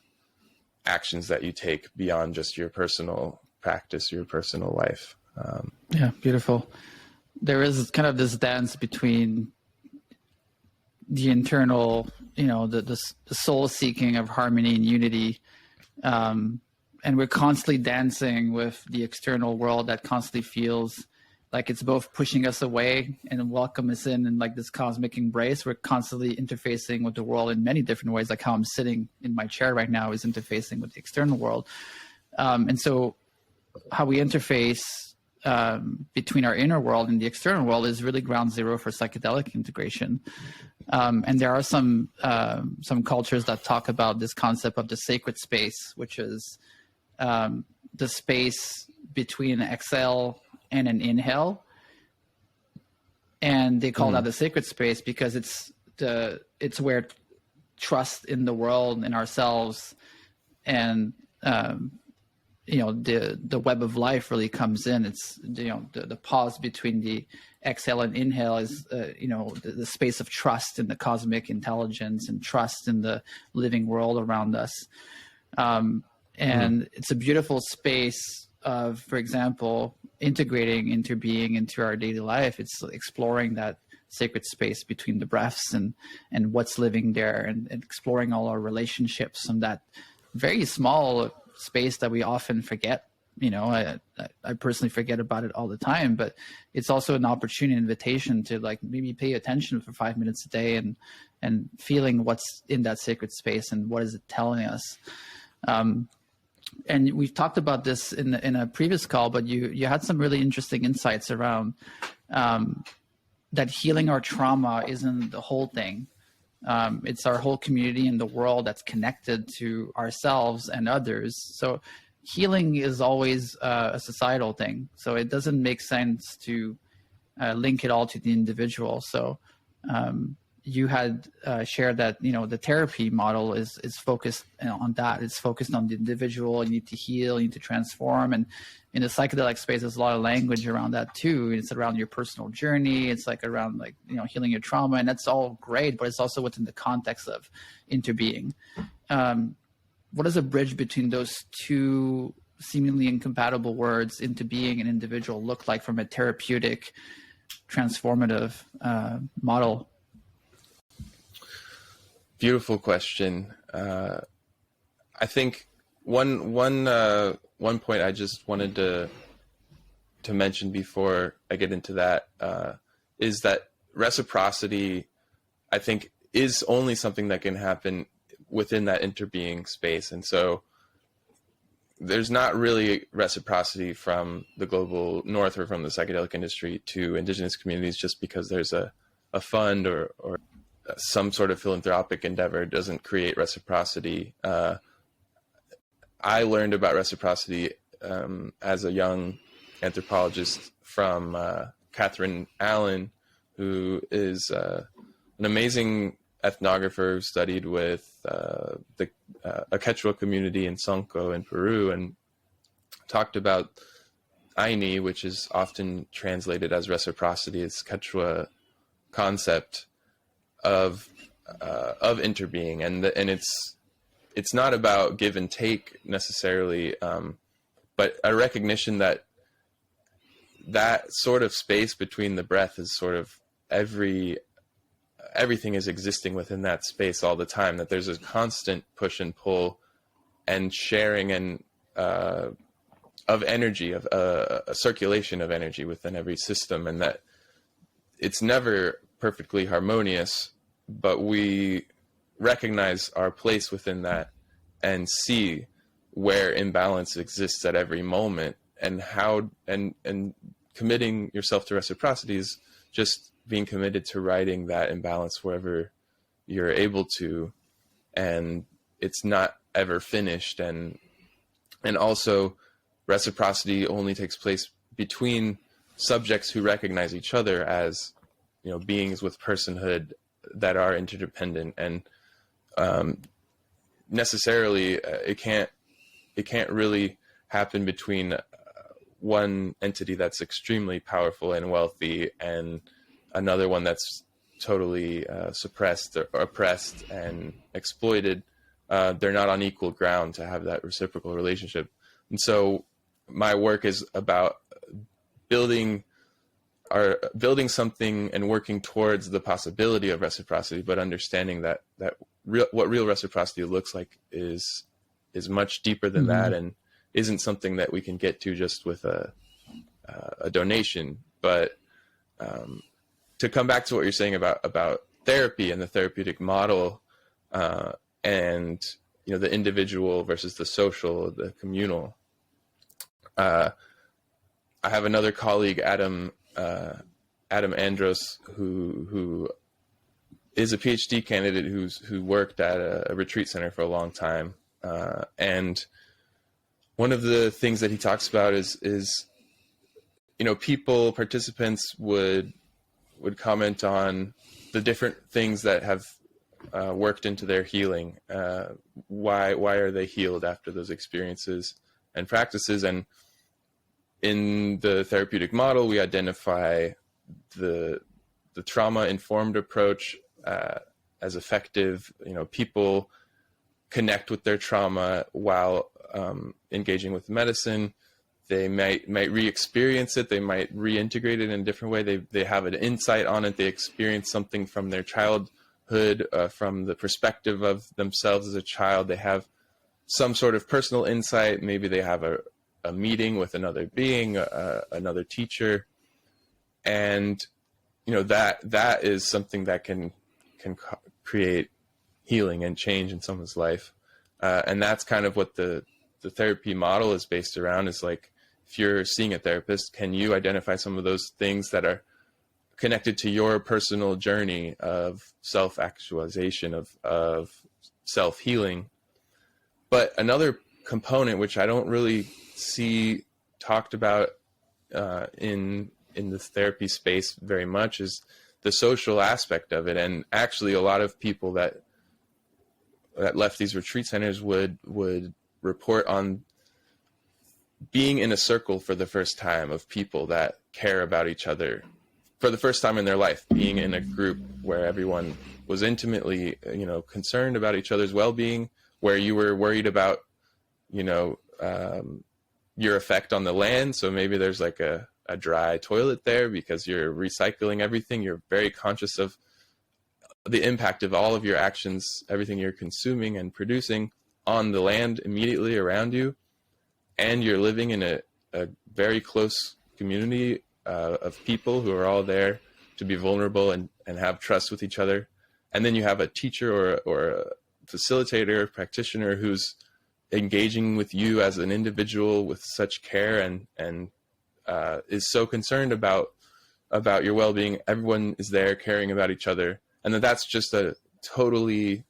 actions that you take beyond just your personal practice, your personal life? Yeah, beautiful. There is kind of this dance between the internal, the soul seeking of harmony and unity, and we're constantly dancing with the external world that constantly feels like it's both pushing us away and welcome us in like this cosmic embrace. We're constantly interfacing with the world in many different ways, like how I'm sitting in my chair right now is interfacing with the external world. And so how we interface between our inner world and the external world is really ground zero for psychedelic integration. And there are some cultures that talk about this concept of the sacred space, which is the space between an exhale and an inhale. And they call that the sacred space because it's where trust in the world and ourselves and the web of life really comes in. It's the pause between the exhale and inhale is the space of trust in the cosmic intelligence and trust in the living world around us. And it's a beautiful space of, for example, integrating interbeing into our daily life. It's exploring that sacred space between the breaths and what's living there, and exploring all our relationships and that very small space that we often forget. I personally forget about it all the time, but it's also an opportunity, invitation to like maybe pay attention for 5 minutes a day and feeling what's in that sacred space and what is it telling us. And we've talked about this in a previous call, but you had some really interesting insights around that healing our trauma isn't the whole thing. It's our whole community and the world that's connected to ourselves and others. So healing is always a societal thing. So it doesn't make sense to link it all to the individual. So you had shared that, the therapy model is focused on that. It's focused on the individual. You need to heal, you need to transform. And in the psychedelic space, there's a lot of language around that too. It's around your personal journey. It's like around healing your trauma, and that's all great, but it's also within the context of interbeing. What does a bridge between those two seemingly incompatible words, interbeing and individual, look like from a therapeutic, transformative model? Beautiful question. I think one point I just wanted to mention before I get into that is that reciprocity, I think, is only something that can happen within that interbeing space. And so there's not really reciprocity from the global north or from the psychedelic industry to indigenous communities just because there's a fund or some sort of philanthropic endeavor doesn't create reciprocity. I learned about reciprocity as a young anthropologist from Catherine Allen, who is an amazing ethnographer who studied with a Quechua community in Sonco in Peru, and talked about Aini, which is often translated as reciprocity. It's Quechua concept of interbeing, and it's not about give and take necessarily, but a recognition that sort of space between the breath is sort of everything is existing within that space all the time, that there's a constant push and pull and sharing and of energy, of a circulation of energy within every system, and that it's never perfectly harmonious, but we recognize our place within that and see where imbalance exists at every moment, and how and committing yourself to reciprocity is just being committed to righting that imbalance wherever you're able to, and it's not ever finished. And also reciprocity only takes place between subjects who recognize each other as, you know, beings with personhood that are interdependent, and necessarily it can't really happen between one entity that's extremely powerful and wealthy and another one that's totally suppressed or oppressed and exploited. They're not on equal ground to have that reciprocal relationship. And so my work is about building something and working towards the possibility of reciprocity, but understanding that what real reciprocity looks like is much deeper than that, and isn't something that we can get to just with a donation. But to come back to what you're saying about therapy and the therapeutic model, and, you know, the individual versus the social, the communal. I have another colleague, Adam Andros, who is a PhD candidate who worked at a retreat center for a long time, and one of the things that he talks about is you know, participants would comment on the different things that have worked into their healing. Why are they healed after those experiences and practices? And in the therapeutic model, we identify the trauma-informed approach as effective. You know, people connect with their trauma while engaging with medicine. They might re-experience it. They might reintegrate it in a different way. They have an insight on it. They experience something from their childhood, from the perspective of themselves as a child. They have some sort of personal insight. Maybe they have a meeting with another being, another teacher, and, you know, that is something that can create healing and change in someone's life, and that's kind of what the therapy model is based around. Is like, if you're seeing a therapist, can you identify some of those things that are connected to your personal journey of self-actualization, of self-healing? But another component, which I don't really see talked about in this therapy space very much, is the social aspect of it. And actually, a lot of people that left these retreat centers would report on being in a circle for the first time of people that care about each other for the first time in their life, being in a group where everyone was intimately, you know, concerned about each other's well-being, where you were worried about, you know, your effect on the land. So maybe there's like a dry toilet there because you're recycling everything. You're very conscious of the impact of all of your actions, everything you're consuming and producing on the land immediately around you. And you're living in a very close community of people who are all there to be vulnerable and have trust with each other. And then you have a teacher or a facilitator, practitioner who's engaging with you as an individual with such care and is so concerned about your well-being. Everyone is there caring about each other. And that's just a totally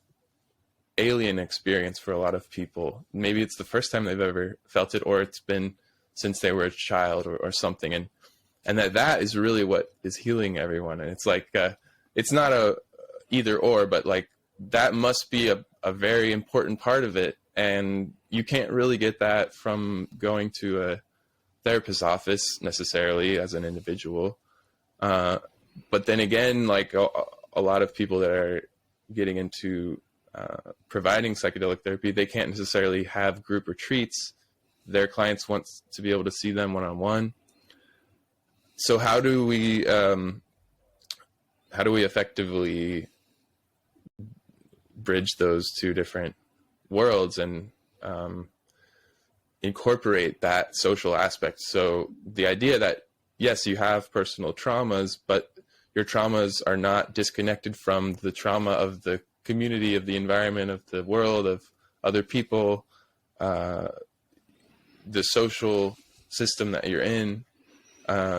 alien experience for a lot of people. Maybe it's the first time they've ever felt it, or it's been since they were a child or something. And that is really what is healing everyone. And it's like, it's not a either or, but like that must be a very important part of it. And you can't really get that from going to a therapist's office necessarily as an individual. But then again, like a lot of people that are getting into providing psychedelic therapy, they can't necessarily have group retreats. Their clients want to be able to see them one-on-one. So how do we effectively bridge those two different worlds and incorporate that social aspect? So the idea that, yes, you have personal traumas, but your traumas are not disconnected from the trauma of the community, of the environment, of the world, of other people, the social system that you're in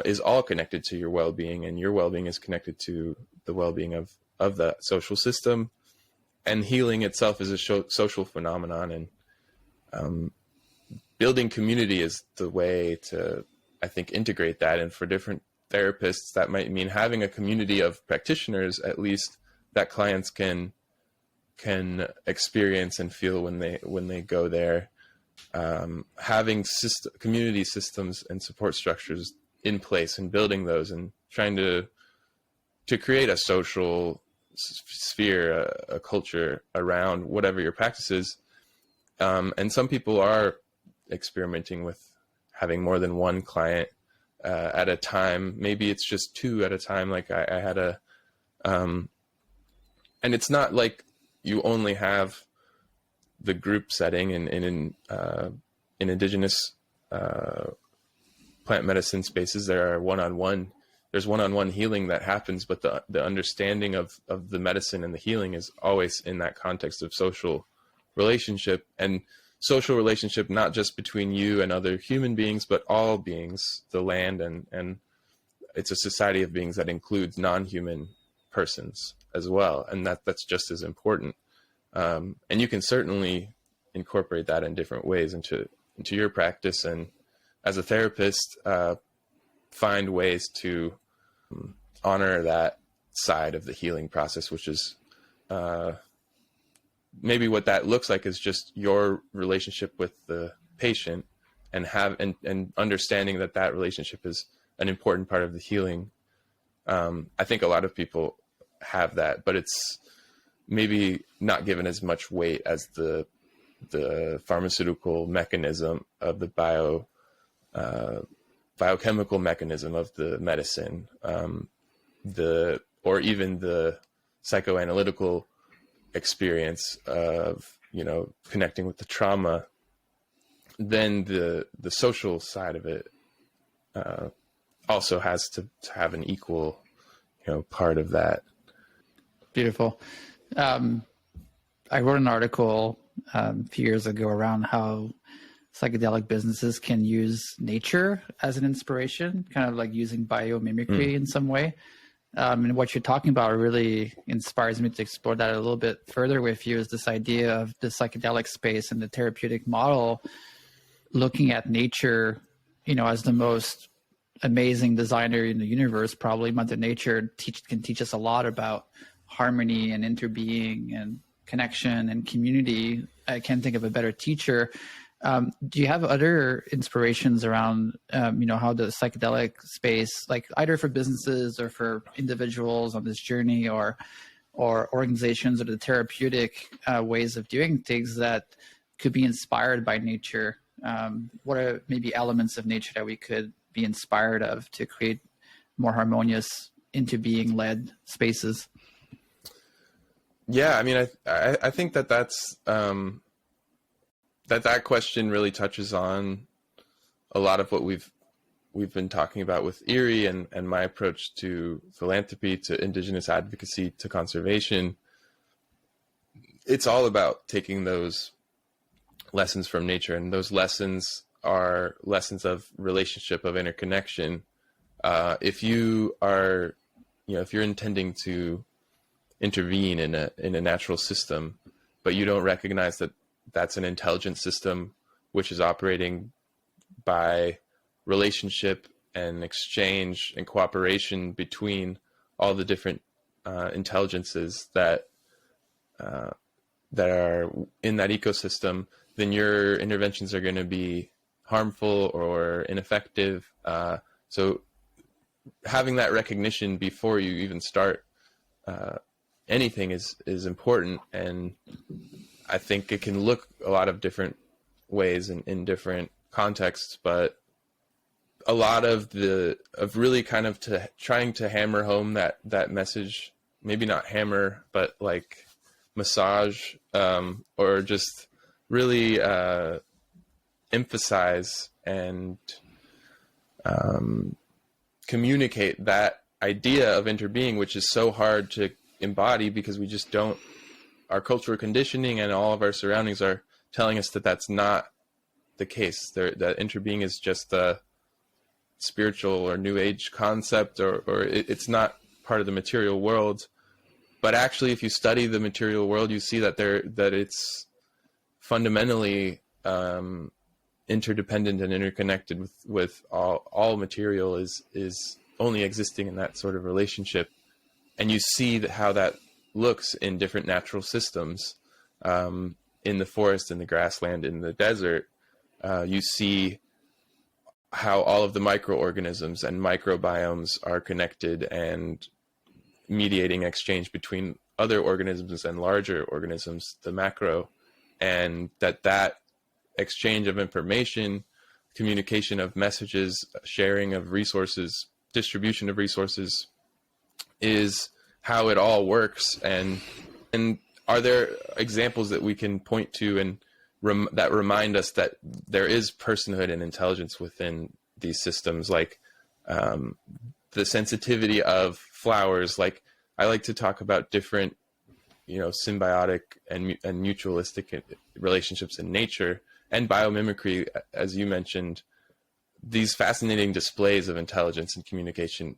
is all connected to your well-being, and your well-being is connected to the well-being of that social system. And healing itself is a social phenomenon, and building community is the way to, I think, integrate that. And for different therapists, that might mean having a community of practitioners, at least, that clients can experience and feel when they go there. Having community systems and support structures in place and building those and trying to create a social sphere, a culture around whatever your practice is. And some people are experimenting with having more than one client at a time. Maybe it's just two at a time. Like I had and it's not like you only have the group setting in indigenous plant medicine spaces. There's one-on-one healing that happens, but the understanding of the medicine and the healing is always in that context of social relationship, and social relationship not just between you and other human beings, but all beings, the land, and it's a society of beings that includes non-human persons as well, and that's just as important. And you can certainly incorporate that in different ways into your practice, and as a therapist, find ways to honor that side of the healing process, which is maybe what that looks like is just your relationship with the patient, and understanding that relationship is an important part of the healing. I think a lot of people have that, but it's maybe not given as much weight as the pharmaceutical mechanism of the biochemical mechanism of the medicine, or even the psychoanalytical experience of, connecting with the trauma. Then the social side of it also has to have an equal, part of that. Beautiful. I wrote an article a few years ago around how psychedelic businesses can use nature as an inspiration, kind of like using biomimicry in some way. And what you're talking about really inspires me to explore that a little bit further with you, is this idea of the psychedelic space and the therapeutic model, looking at nature, as the most amazing designer in the universe. Probably Mother Nature can teach us a lot about harmony and interbeing and connection and community. I can't think of a better teacher. Do you have other inspirations around, how the psychedelic space, like either for businesses or for individuals on this journey, or organizations, or the therapeutic ways of doing things that could be inspired by nature? What are maybe elements of nature that we could be inspired of to create more harmonious, interbeing-led spaces? Yeah, I mean, I think that's that question really touches on a lot of what we've been talking about with Erie and my approach to philanthropy, to indigenous advocacy, to conservation. It's all about taking those lessons from nature, and those lessons are lessons of relationship, of interconnection. If you are, if you're intending to intervene in a natural system, but you don't recognize that that's an intelligent system which is operating by relationship and exchange and cooperation between all the different intelligences that are in that ecosystem, then your interventions are going to be harmful or ineffective. So having that recognition before you even start anything is important. And I think it can look a lot of different ways in different contexts, but a lot of really kind of trying to hammer home that message, maybe not hammer, but like massage, or just really emphasize and communicate that idea of interbeing, which is so hard to embody because we just don't, our cultural conditioning and all of our surroundings are telling us that that's not the case. That interbeing is just a spiritual or new age concept, or it's not part of the material world. But actually, if you study the material world, you see that it's fundamentally interdependent and interconnected with all material is only existing in that sort of relationship. And you see how that looks in different natural systems, in the forest, in the grassland, in the desert. You see how all of the microorganisms and microbiomes are connected and mediating exchange between other organisms and larger organisms, the macro, and that exchange of information, communication of messages, sharing of resources, distribution of resources is how it all works. And are there examples that we can point to and that remind us that there is personhood and intelligence within these systems, like the sensitivity of flowers? Like, I like to talk about different, symbiotic and mutualistic relationships in nature, and biomimicry, as you mentioned, these fascinating displays of intelligence and communication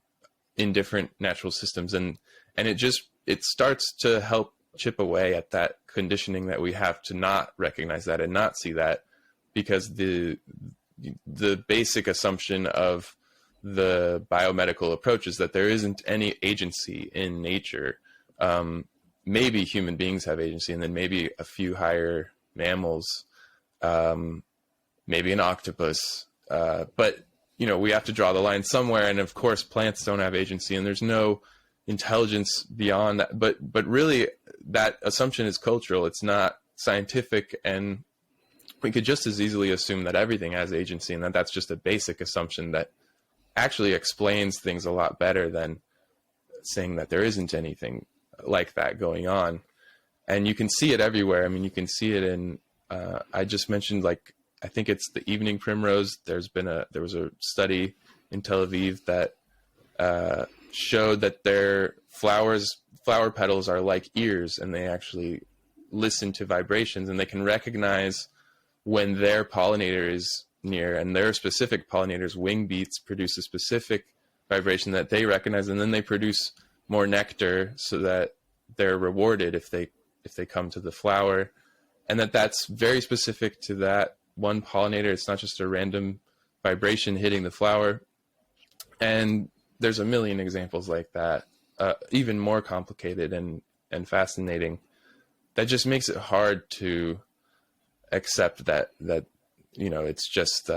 in different natural systems. And it starts to help chip away at that conditioning that we have to not recognize that and not see that, because the basic assumption of the biomedical approach is that there isn't any agency in nature. Maybe human beings have agency, and then maybe a few higher mammals, maybe an octopus, but we have to draw the line somewhere. And of course, plants don't have agency, and there's no intelligence beyond that. But really, that assumption is cultural. It's not scientific, and we could just as easily assume that everything has agency, and that's just a basic assumption that actually explains things a lot better than saying that there isn't anything like that going on. And you can see it everywhere. I mean, you can see it in, I just mentioned, like, I think it's the evening primrose. There was a study in Tel Aviv that showed that their flower petals are like ears, and they actually listen to vibrations, and they can recognize when their pollinator is near, and their specific pollinators' wing beats produce a specific vibration that they recognize, and then they produce more nectar so that they're rewarded if they come to the flower, and that's very specific to that one pollinator. It's not just a random vibration hitting the flower. And there's a million examples like that, even more complicated and fascinating, that just makes it hard to accept that it's just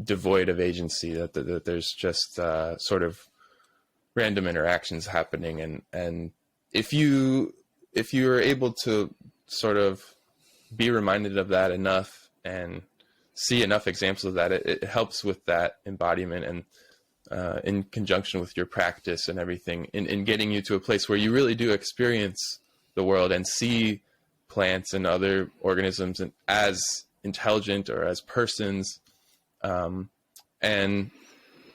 devoid of agency, that there's just sort of random interactions happening. And if you're able to sort of be reminded of that enough and see enough examples of that, it helps with that embodiment, and in conjunction with your practice and everything, in getting you to a place where you really do experience the world and see plants and other organisms as intelligent or as persons. And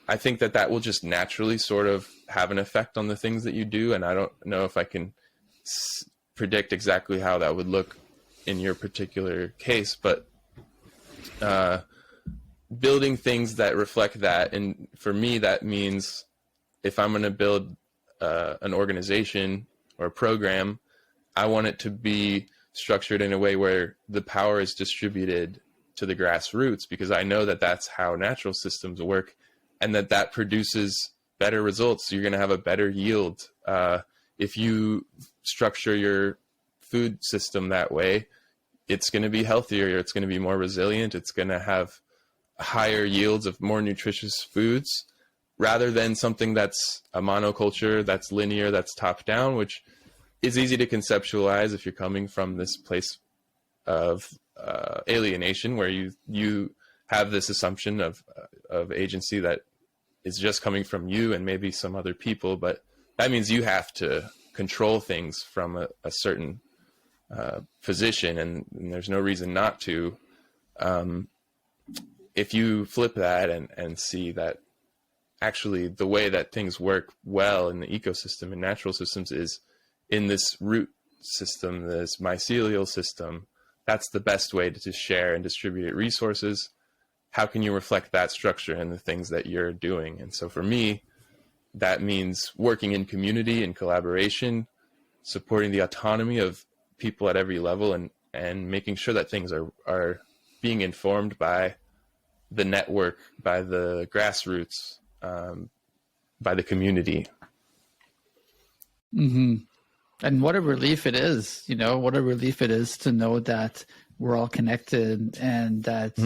I think that will just naturally sort of have an effect on the things that you do. And I don't know if I can predict exactly how that would look in your particular case, but building things that reflect that. And for me, that means if I'm going to build an organization or a program, I want it to be structured in a way where the power is distributed to the grassroots, because I know that that's how natural systems work, and that produces better results. You're going to have a better yield. If you structure your food system that way, it's going to be healthier. It's going to be more resilient. It's going to have higher yields of more nutritious foods. rather than something that's a monoculture, that's linear, that's top down, which is easy to conceptualize if you're coming from this place of alienation, where you have this assumption of agency that is just coming from you and maybe some other people, but that means you have to control things from a certain position, and there's no reason not to. If you flip that and see that actually the way that things work well in the ecosystem and natural systems is in this root system, this mycelial system, that's the best way to share and distribute resources. How can you reflect that structure in the things that you're doing? And so for me, that means working in community and collaboration, supporting the autonomy of people at every level, and making sure that things are being informed by the network, by the grassroots, by the community. Mm-hmm. And what a relief it is, what a relief it is to know that we're all connected, and that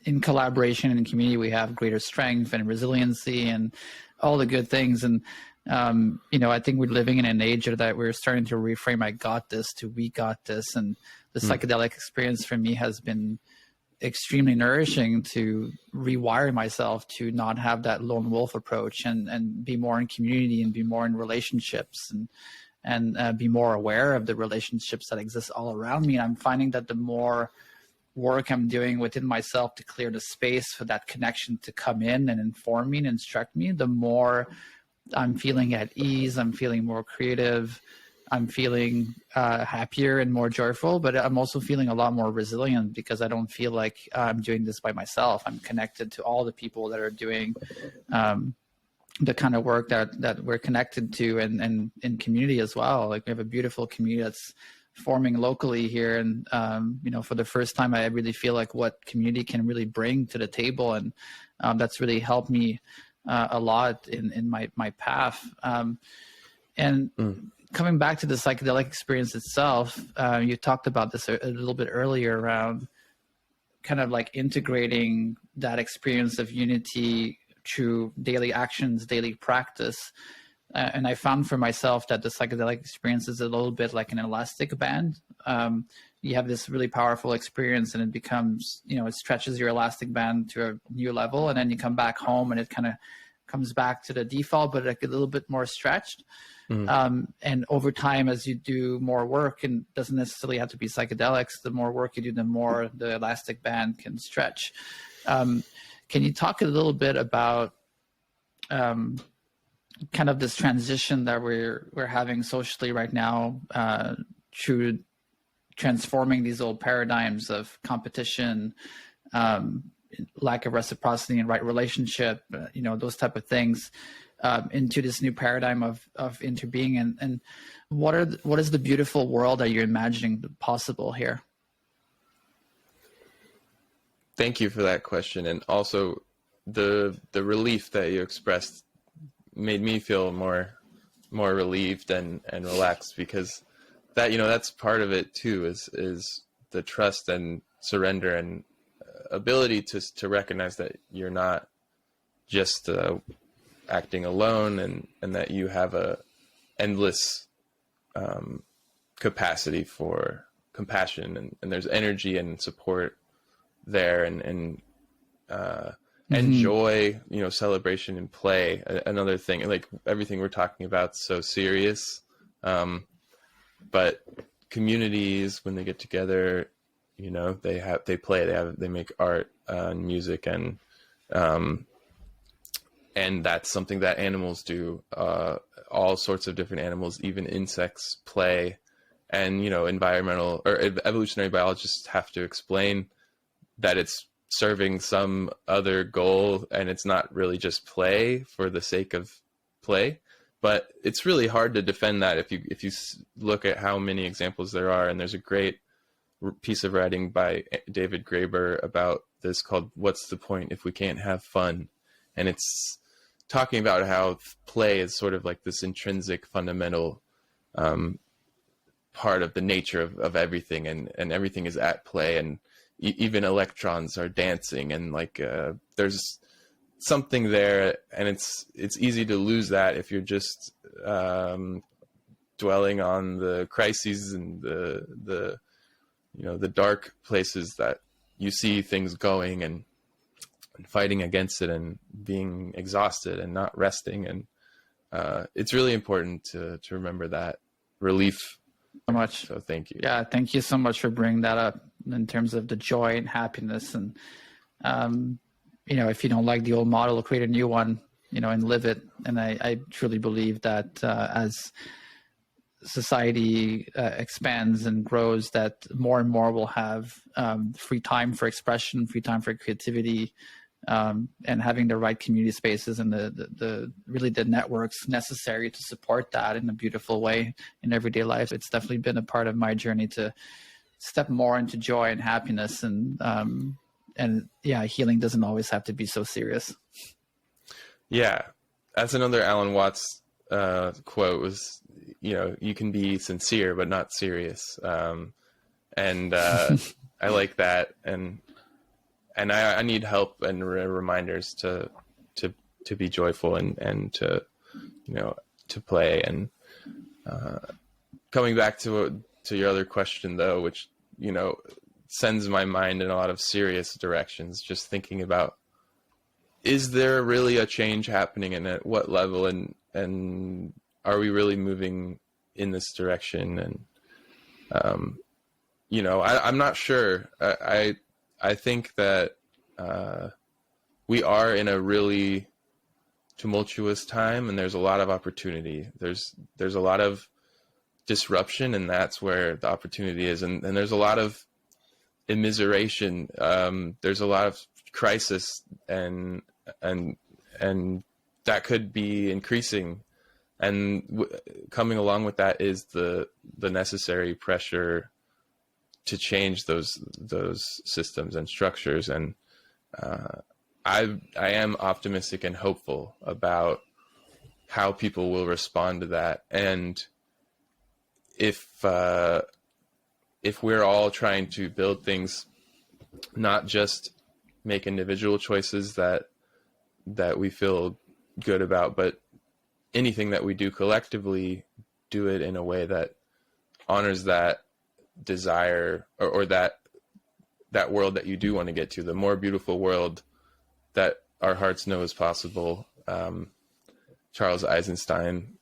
in collaboration and in community, we have greater strength and resiliency and all the good things. And, I think we're living in an age that we're starting to reframe "I got this" to "we got this." And the psychedelic experience for me has been extremely nourishing to rewire myself to not have that lone wolf approach, and be more in community, and be more in relationships, and be more aware of the relationships that exist all around me. And I'm finding that the more work I'm doing within myself to clear the space for that connection to come in and inform me and instruct me, the more I'm feeling at ease, I'm feeling more creative, I'm feeling happier and more joyful, but I'm also feeling a lot more resilient, because I don't feel like I'm doing this by myself. I'm connected to all the people that are doing the kind of work that we're connected to, and in community as well. Like, we have a beautiful community that's forming locally here, and for the first time, I really feel like what community can really bring to the table, and that's really helped me a lot in my path. Coming back to the psychedelic experience itself, you talked about this a little bit earlier around kind of like integrating that experience of unity through daily actions, daily practice. And I found for myself that the psychedelic experience is a little bit like an elastic band. You have this really powerful experience, and it becomes, it stretches your elastic band to a new level, and then you come back home and it kind of comes back to the default, but like a little bit more stretched. And over time, as you do more work, and doesn't necessarily have to be psychedelics, the more work you do, the more the elastic band can stretch. Can you talk a little bit about kind of this transition that we're having socially right now, through transforming these old paradigms of competition, lack of reciprocity and right relationship, those type of things, into this new paradigm of interbeing, and what is the beautiful world that you're imagining possible here? Thank you for that question, and also the relief that you expressed made me feel more relieved and relaxed, because that that's part of it too, is the trust and surrender and ability to recognize that you're not just acting alone, and that you have a endless capacity for compassion, and there's energy and support there, and joy, celebration and play. Another thing, like everything we're talking about is so serious, but communities, when they get together, they play, they make art and music, and that's something that animals do. All sorts of different animals, even insects, play. And environmental or evolutionary biologists have to explain that it's serving some other goal, and it's not really just play for the sake of play. But it's really hard to defend that if you look at how many examples there are. And there's a great piece of writing by David Graeber about this called "What's the Point If We Can't Have Fun?" And it's talking about how play is sort of like this intrinsic, fundamental part of the nature of everything, and everything is at play, and even electrons are dancing, and like there's something there, and it's easy to lose that if you're just dwelling on the crises and the dark places that you see things going, and fighting against it and being exhausted and not resting. And it's really important to remember that relief. So much. So thank you. Yeah, thank you so much for bringing that up in terms of the joy and happiness. And if you don't like the old model, create a new one, and live it. And I truly believe that as society expands and grows, that more and more will have free time for expression, free time for creativity, and having the right community spaces and the really the networks necessary to support that in a beautiful way in everyday life. It's definitely been a part of my journey to step more into joy and happiness, and healing doesn't always have to be so serious. Yeah, that's another Alan Watts quote was, you can be sincere but not serious, and I like that, and I need help and reminders to be joyful and to play. And coming back to your other question though, which sends my mind in a lot of serious directions, just thinking about, is there really a change happening, and at what level, and are we really moving in this direction? And I'm not sure. I think that we are in a really tumultuous time, and there's a lot of opportunity. There's a lot of disruption, and that's where the opportunity is. And there's a lot of immiseration. There's a lot of crisis, and that could be increasing. And coming along with that is the necessary pressure to change those systems and structures. And I am optimistic and hopeful about how people will respond to that. And if we're all trying to build things, not just make individual choices that we feel good about, but anything that we do collectively, do it in a way that honors that desire or that world that you do want to get to, the more beautiful world that our hearts know is possible. Charles Eisenstein,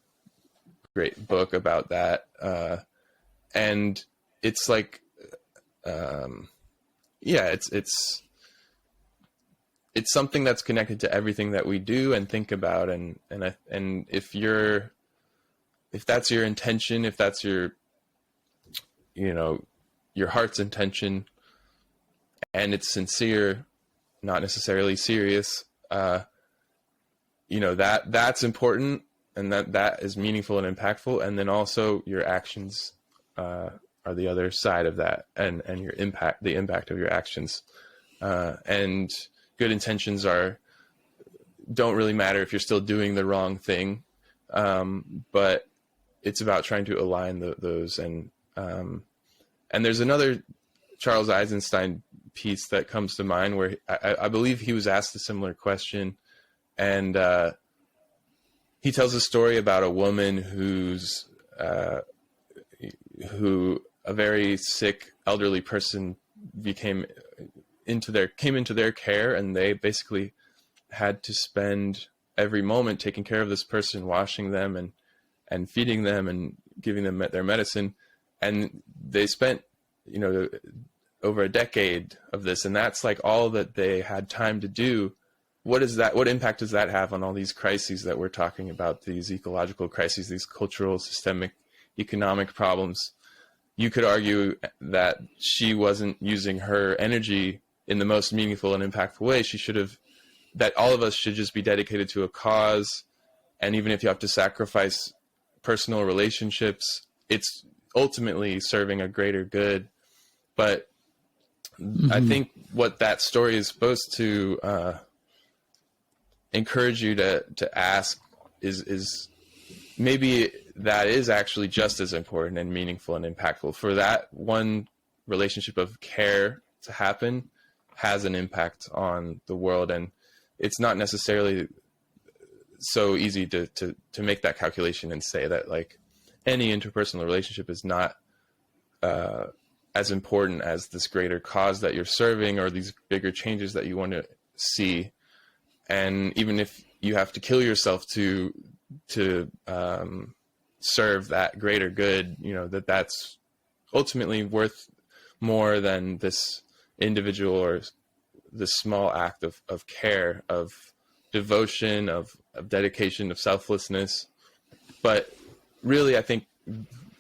great book about that. And it's like, it's something that's connected to everything that we do and think about. And if that's your intention, if that's your heart's intention, and it's sincere, not necessarily serious, that's important, and that is meaningful and impactful. And then also your actions are the other side of that, and your impact, the impact of your actions. And good intentions don't really matter if you're still doing the wrong thing, but it's about trying to align those. And there's another Charles Eisenstein piece that comes to mind where I believe he was asked a similar question, and he tells a story about a woman who a very sick elderly person came into their care, and they basically had to spend every moment taking care of this person, washing them and feeding them and giving them their medicine. And they spent, over a decade of this, and that's like all that they had time to do. What impact does that have on all these crises that we're talking about, these ecological crises, these cultural, systemic, economic problems? You could argue that she wasn't using her energy in the most meaningful and impactful way. That all of us should just be dedicated to a cause. And even if you have to sacrifice personal relationships, it's ultimately serving a greater good. But I think what that story is supposed to encourage you to ask is maybe that is actually just as important and meaningful and impactful. For that one relationship of care to happen has an impact on the world. And it's not necessarily so easy to make that calculation and say that like any interpersonal relationship is not as important as this greater cause that you're serving or these bigger changes that you want to see. And even if you have to kill yourself to serve that greater good, you know, that's ultimately worth more than this individual or this small act of care, of devotion, of dedication, of selflessness. But really, I think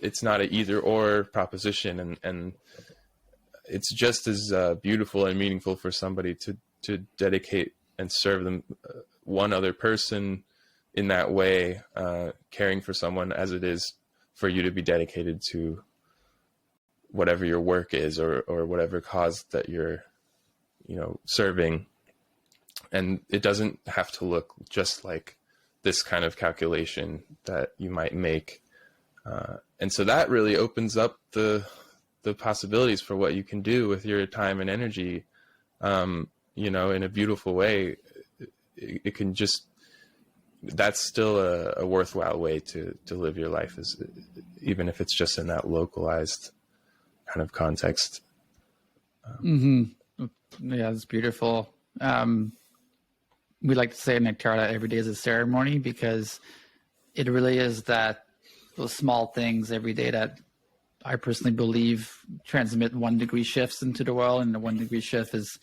it's not an either or proposition, and it's just as beautiful and meaningful for somebody to dedicate and serve them, one other person in that way, caring for someone, as it is for you to be dedicated to whatever your work is or whatever cause that you're, you know, serving. And it doesn't have to look just like this kind of calculation that you might make. And so that really opens up the possibilities for what you can do with your time and energy, you know, in a beautiful way. It can just, that's still a worthwhile way to live your life, is even if it's just in that localized kind of context. Yeah, it's beautiful. We like to say in Nectar that every day is a ceremony, because it really is that those small things every day that I personally believe transmit 1 degree shifts into the world. And the 1 degree shift is,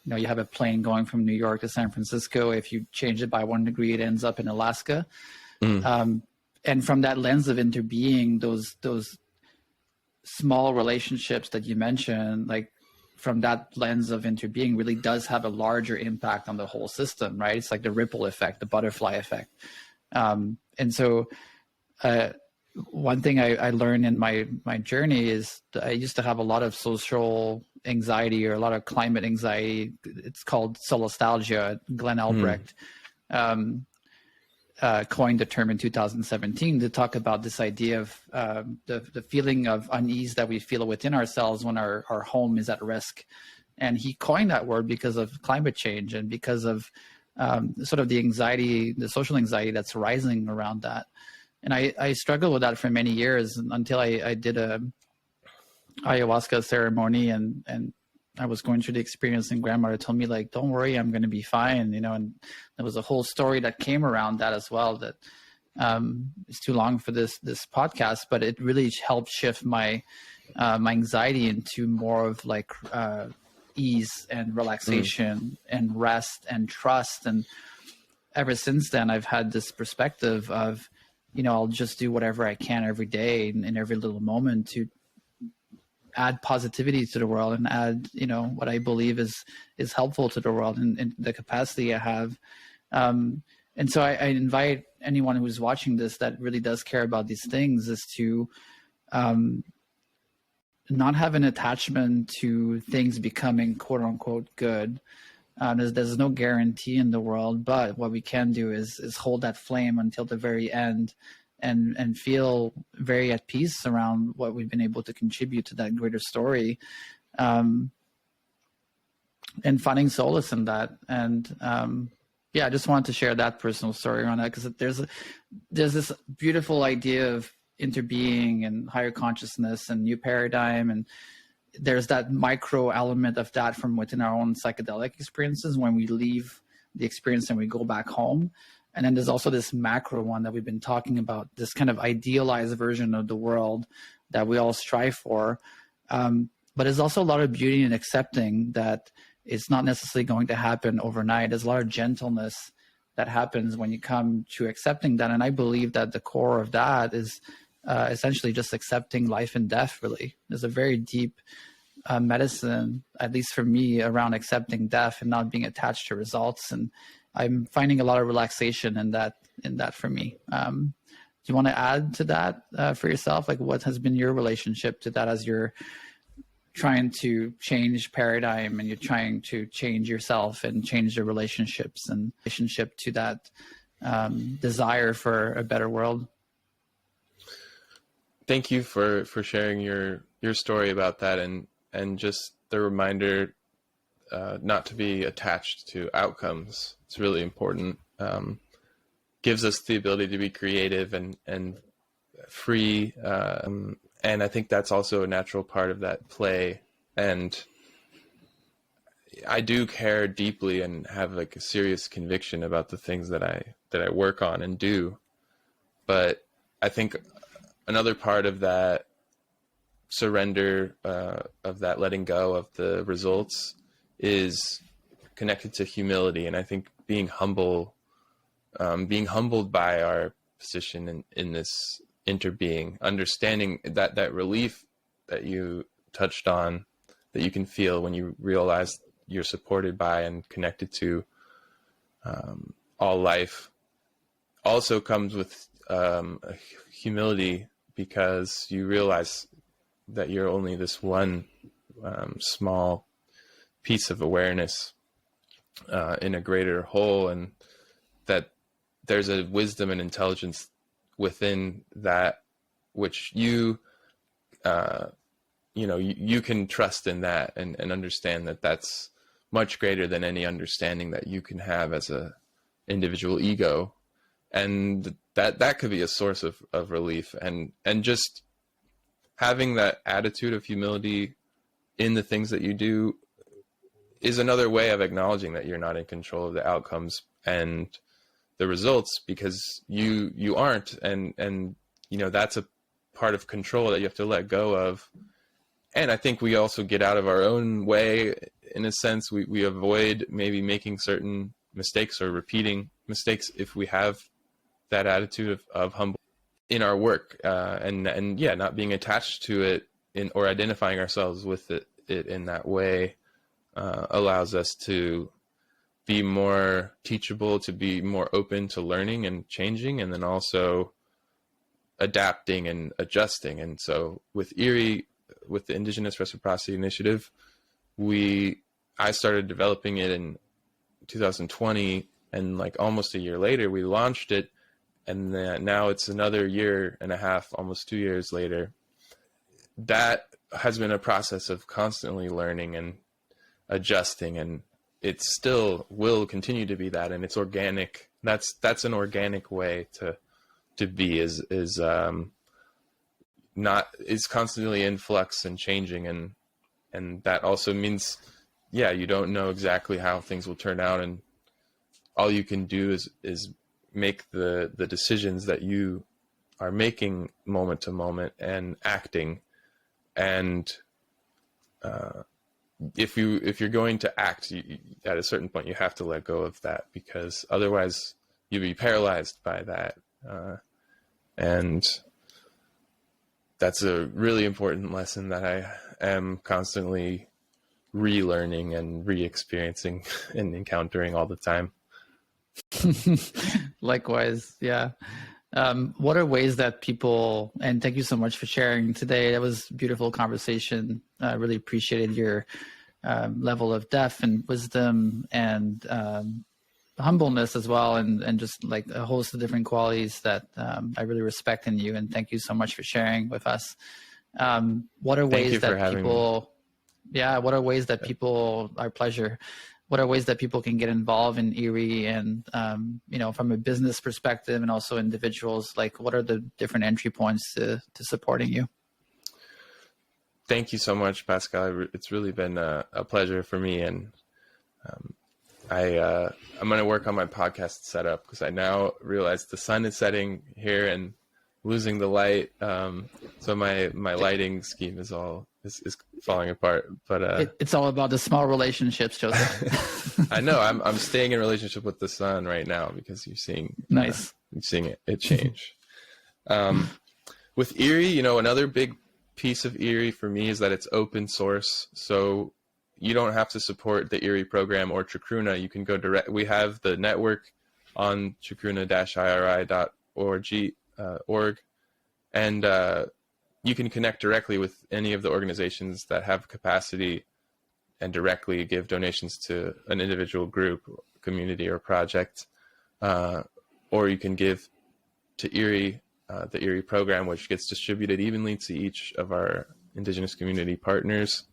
you know, you have a plane going from New York to San Francisco. If you change it by 1 degree, it ends up in Alaska. And from that lens of interbeing, those small relationships that you mentioned, like from that lens of interbeing, really does have a larger impact on the whole system, right? It's like the ripple effect, the butterfly effect. And so one thing I learned in my journey is that I used to have a lot of social anxiety, or a lot of climate anxiety. It's called solastalgia. Glenn Albrecht coined the term in 2017 to talk about this idea of the feeling of unease that we feel within ourselves when our home is at risk. And he coined that word because of climate change and because of sort of the anxiety, the social anxiety that's rising around that. And I struggled with that for many years until I did a ayahuasca ceremony, and I was going through the experience, and grandmother told me, like, don't worry, I'm going to be fine, you know. And there was a whole story that came around that as well, that is too long for this podcast, but it really helped shift my anxiety into more of like ease and relaxation and rest and trust. And ever since then, I've had this perspective of, you know, I'll just do whatever I can every day in every little moment to add positivity to the world and add, you know, what I believe is helpful to the world and the capacity I have. And so I invite anyone who's watching this that really does care about these things is to not have an attachment to things becoming quote unquote good. There's no guarantee in the world, but what we can do is hold that flame until the very end and feel very at peace around what we've been able to contribute to that greater story, and finding solace in that. And yeah, I just wanted to share that personal story around that, because there's this beautiful idea of interbeing and higher consciousness and new paradigm, and there's that micro element of that from within our own psychedelic experiences when we leave the experience and we go back home. And then there's also this macro one that we've been talking about, this kind of idealized version of the world that we all strive for. But there's also a lot of beauty in accepting that it's not necessarily going to happen overnight. There's a lot of gentleness that happens when you come to accepting that. And I believe that the core of that is essentially just accepting life and death, really. There's a very deep medicine, at least for me, around accepting death and not being attached to results. And I'm finding a lot of relaxation in that for me. Do you want to add to that for yourself? Like, what has been your relationship to that as you're trying to change paradigm and you're trying to change yourself and change the relationships and relationship to that desire for a better world? Thank you for sharing your story about that, and just the reminder not to be attached to outcomes, It's really important. Gives us the ability to be creative and free. And I think that's also a natural part of that play. And I do care deeply and have like a serious conviction about the things that I work on and do. But I think another part of that surrender, of that letting go of the results, is connected to humility. And I think being humbled by our position in this interbeing, understanding that relief that you touched on, that you can feel when you realize you're supported by and connected to all life, also comes with humility, because you realize that you're only this one small piece of awareness in a greater whole, and that there's a wisdom and intelligence within that which you can trust in that, and understand that that's much greater than any understanding that you can have as a individual ego. And that could be a source of relief, and just having that attitude of humility in the things that you do is another way of acknowledging that you're not in control of the outcomes and the results, because you aren't, and that's a part of control that you have to let go of. And I think we also get out of our own way, in a sense. We avoid maybe making certain mistakes or repeating mistakes if we have that attitude of humble in our work, and not being attached to it or identifying ourselves with it in that way allows us to be more teachable, to be more open to learning and changing, and then also adapting and adjusting. And so with Erie, with the Indigenous Reciprocity Initiative, I started developing it in 2020, and like almost a year later we launched it, and then now it's another year and a half, almost 2 years later. That has been a process of constantly learning and adjusting, and it still will continue to be that, and it's organic. That's an organic way to be, is constantly in flux and changing, and that also means you don't know exactly how things will turn out, and all you can do is make the decisions that you are making moment to moment and acting. And if you're going to act, at a certain point you have to let go of that, because otherwise you'll be paralyzed by that. And that's a really important lesson that I am constantly relearning and re-experiencing and encountering all the time. Likewise, yeah. What are ways that people, and thank you so much for sharing today. That was a beautiful conversation. I really appreciated your level of depth and wisdom and humbleness as well, and just like a host of different qualities that I really respect in you. And thank you so much for sharing with us. What are ways that people, what are ways that people, our pleasure, what are ways that people can get involved in Erie, and, from a business perspective, and also individuals, like what are the different entry points to supporting you? Thank you so much, Pascal. It's really been a pleasure for me. And I'm going to work on my podcast setup, because I now realize the sun is setting here and losing the light. So my lighting scheme is falling apart, but it's all about the small relationships, Joseph. I know I'm staying in relationship with the sun right now, because you're seeing nice. You're seeing it change. With Erie, another big piece of Erie for me is that it's open source. So you don't have to support the Erie program or Chacruna. You can go direct. We have the network on chacruna-iri.org, and you can connect directly with any of the organizations that have capacity and directly give donations to an individual group, community, or project. Or you can give to Erie, the Erie program, which gets distributed evenly to each of our Indigenous community partners.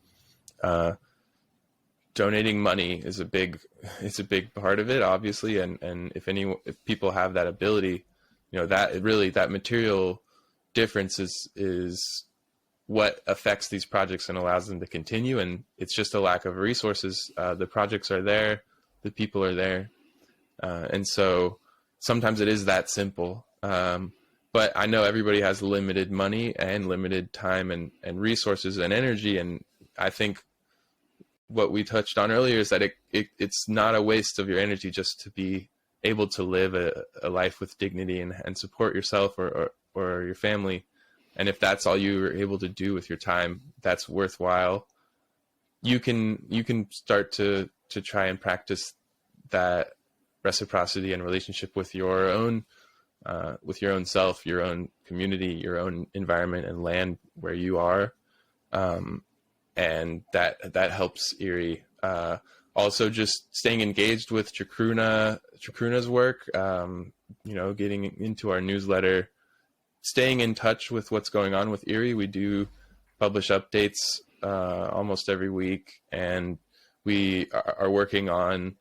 donating money is a big part of it, obviously. And if people have that ability, that material difference is what affects these projects and allows them to continue. And it's just a lack of resources. The projects are there, the people are there. And so sometimes it is that simple. But I know everybody has limited money and limited time and resources and energy. And I think what we touched on earlier is that it's not a waste of your energy just to be able to live a life with dignity and support yourself or your family. And if that's all you're able to do with your time, that's worthwhile. You can start to try and practice that reciprocity and relationship with your own self, your own community, your own environment and land where you are. And that helps Erie. Also just staying engaged with Chacruna's work, getting into our newsletter, staying in touch with what's going on with Erie. We do publish updates almost every week, and we are working on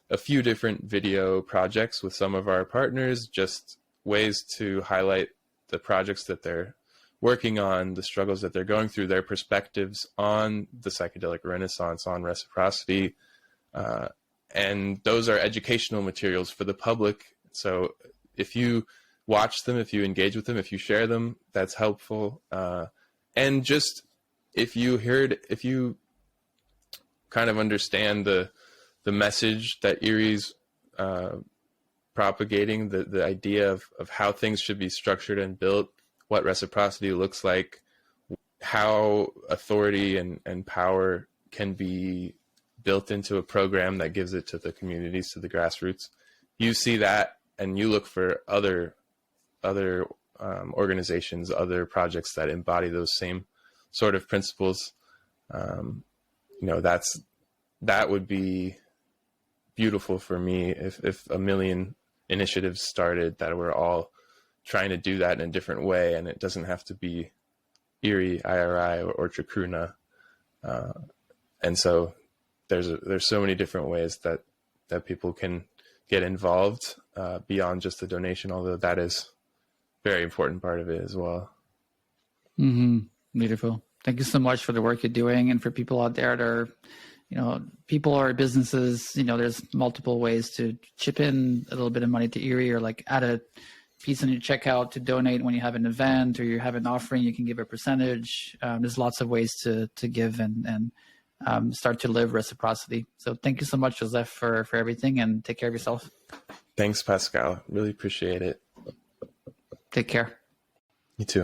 a few different video projects with some of our partners, just ways to highlight the projects that they're working on, the struggles that they're going through, their perspectives on the psychedelic renaissance, on reciprocity. And those are educational materials for the public. So if you watch them, if you engage with them, if you share them, that's helpful. And just if you kind of understand the message that Erie's propagating, the idea of how things should be structured and built, what reciprocity looks like, how authority and power can be built into a program that gives it to the communities, to the grassroots. You see that and you look for other organizations, other projects that embody those same sort of principles. That would be beautiful for me if a million initiatives started that were all trying to do that in a different way, and it doesn't have to be Erie, IRI, or Chacruna. And so there's so many different ways that people can get involved beyond just the donation, although that is a very important part of it as well. Mm-hmm. Beautiful. Thank you so much for the work you're doing. And for people out there that are, people or businesses, there's multiple ways to chip in a little bit of money to Erie, or like add a piece on your checkout to donate when you have an event or you have an offering, you can give a percentage. There's lots of ways to give and start to live reciprocity. So thank you so much, Joseph, for everything, and take care of yourself. Thanks, Pascal. Really appreciate it. Take care. You too.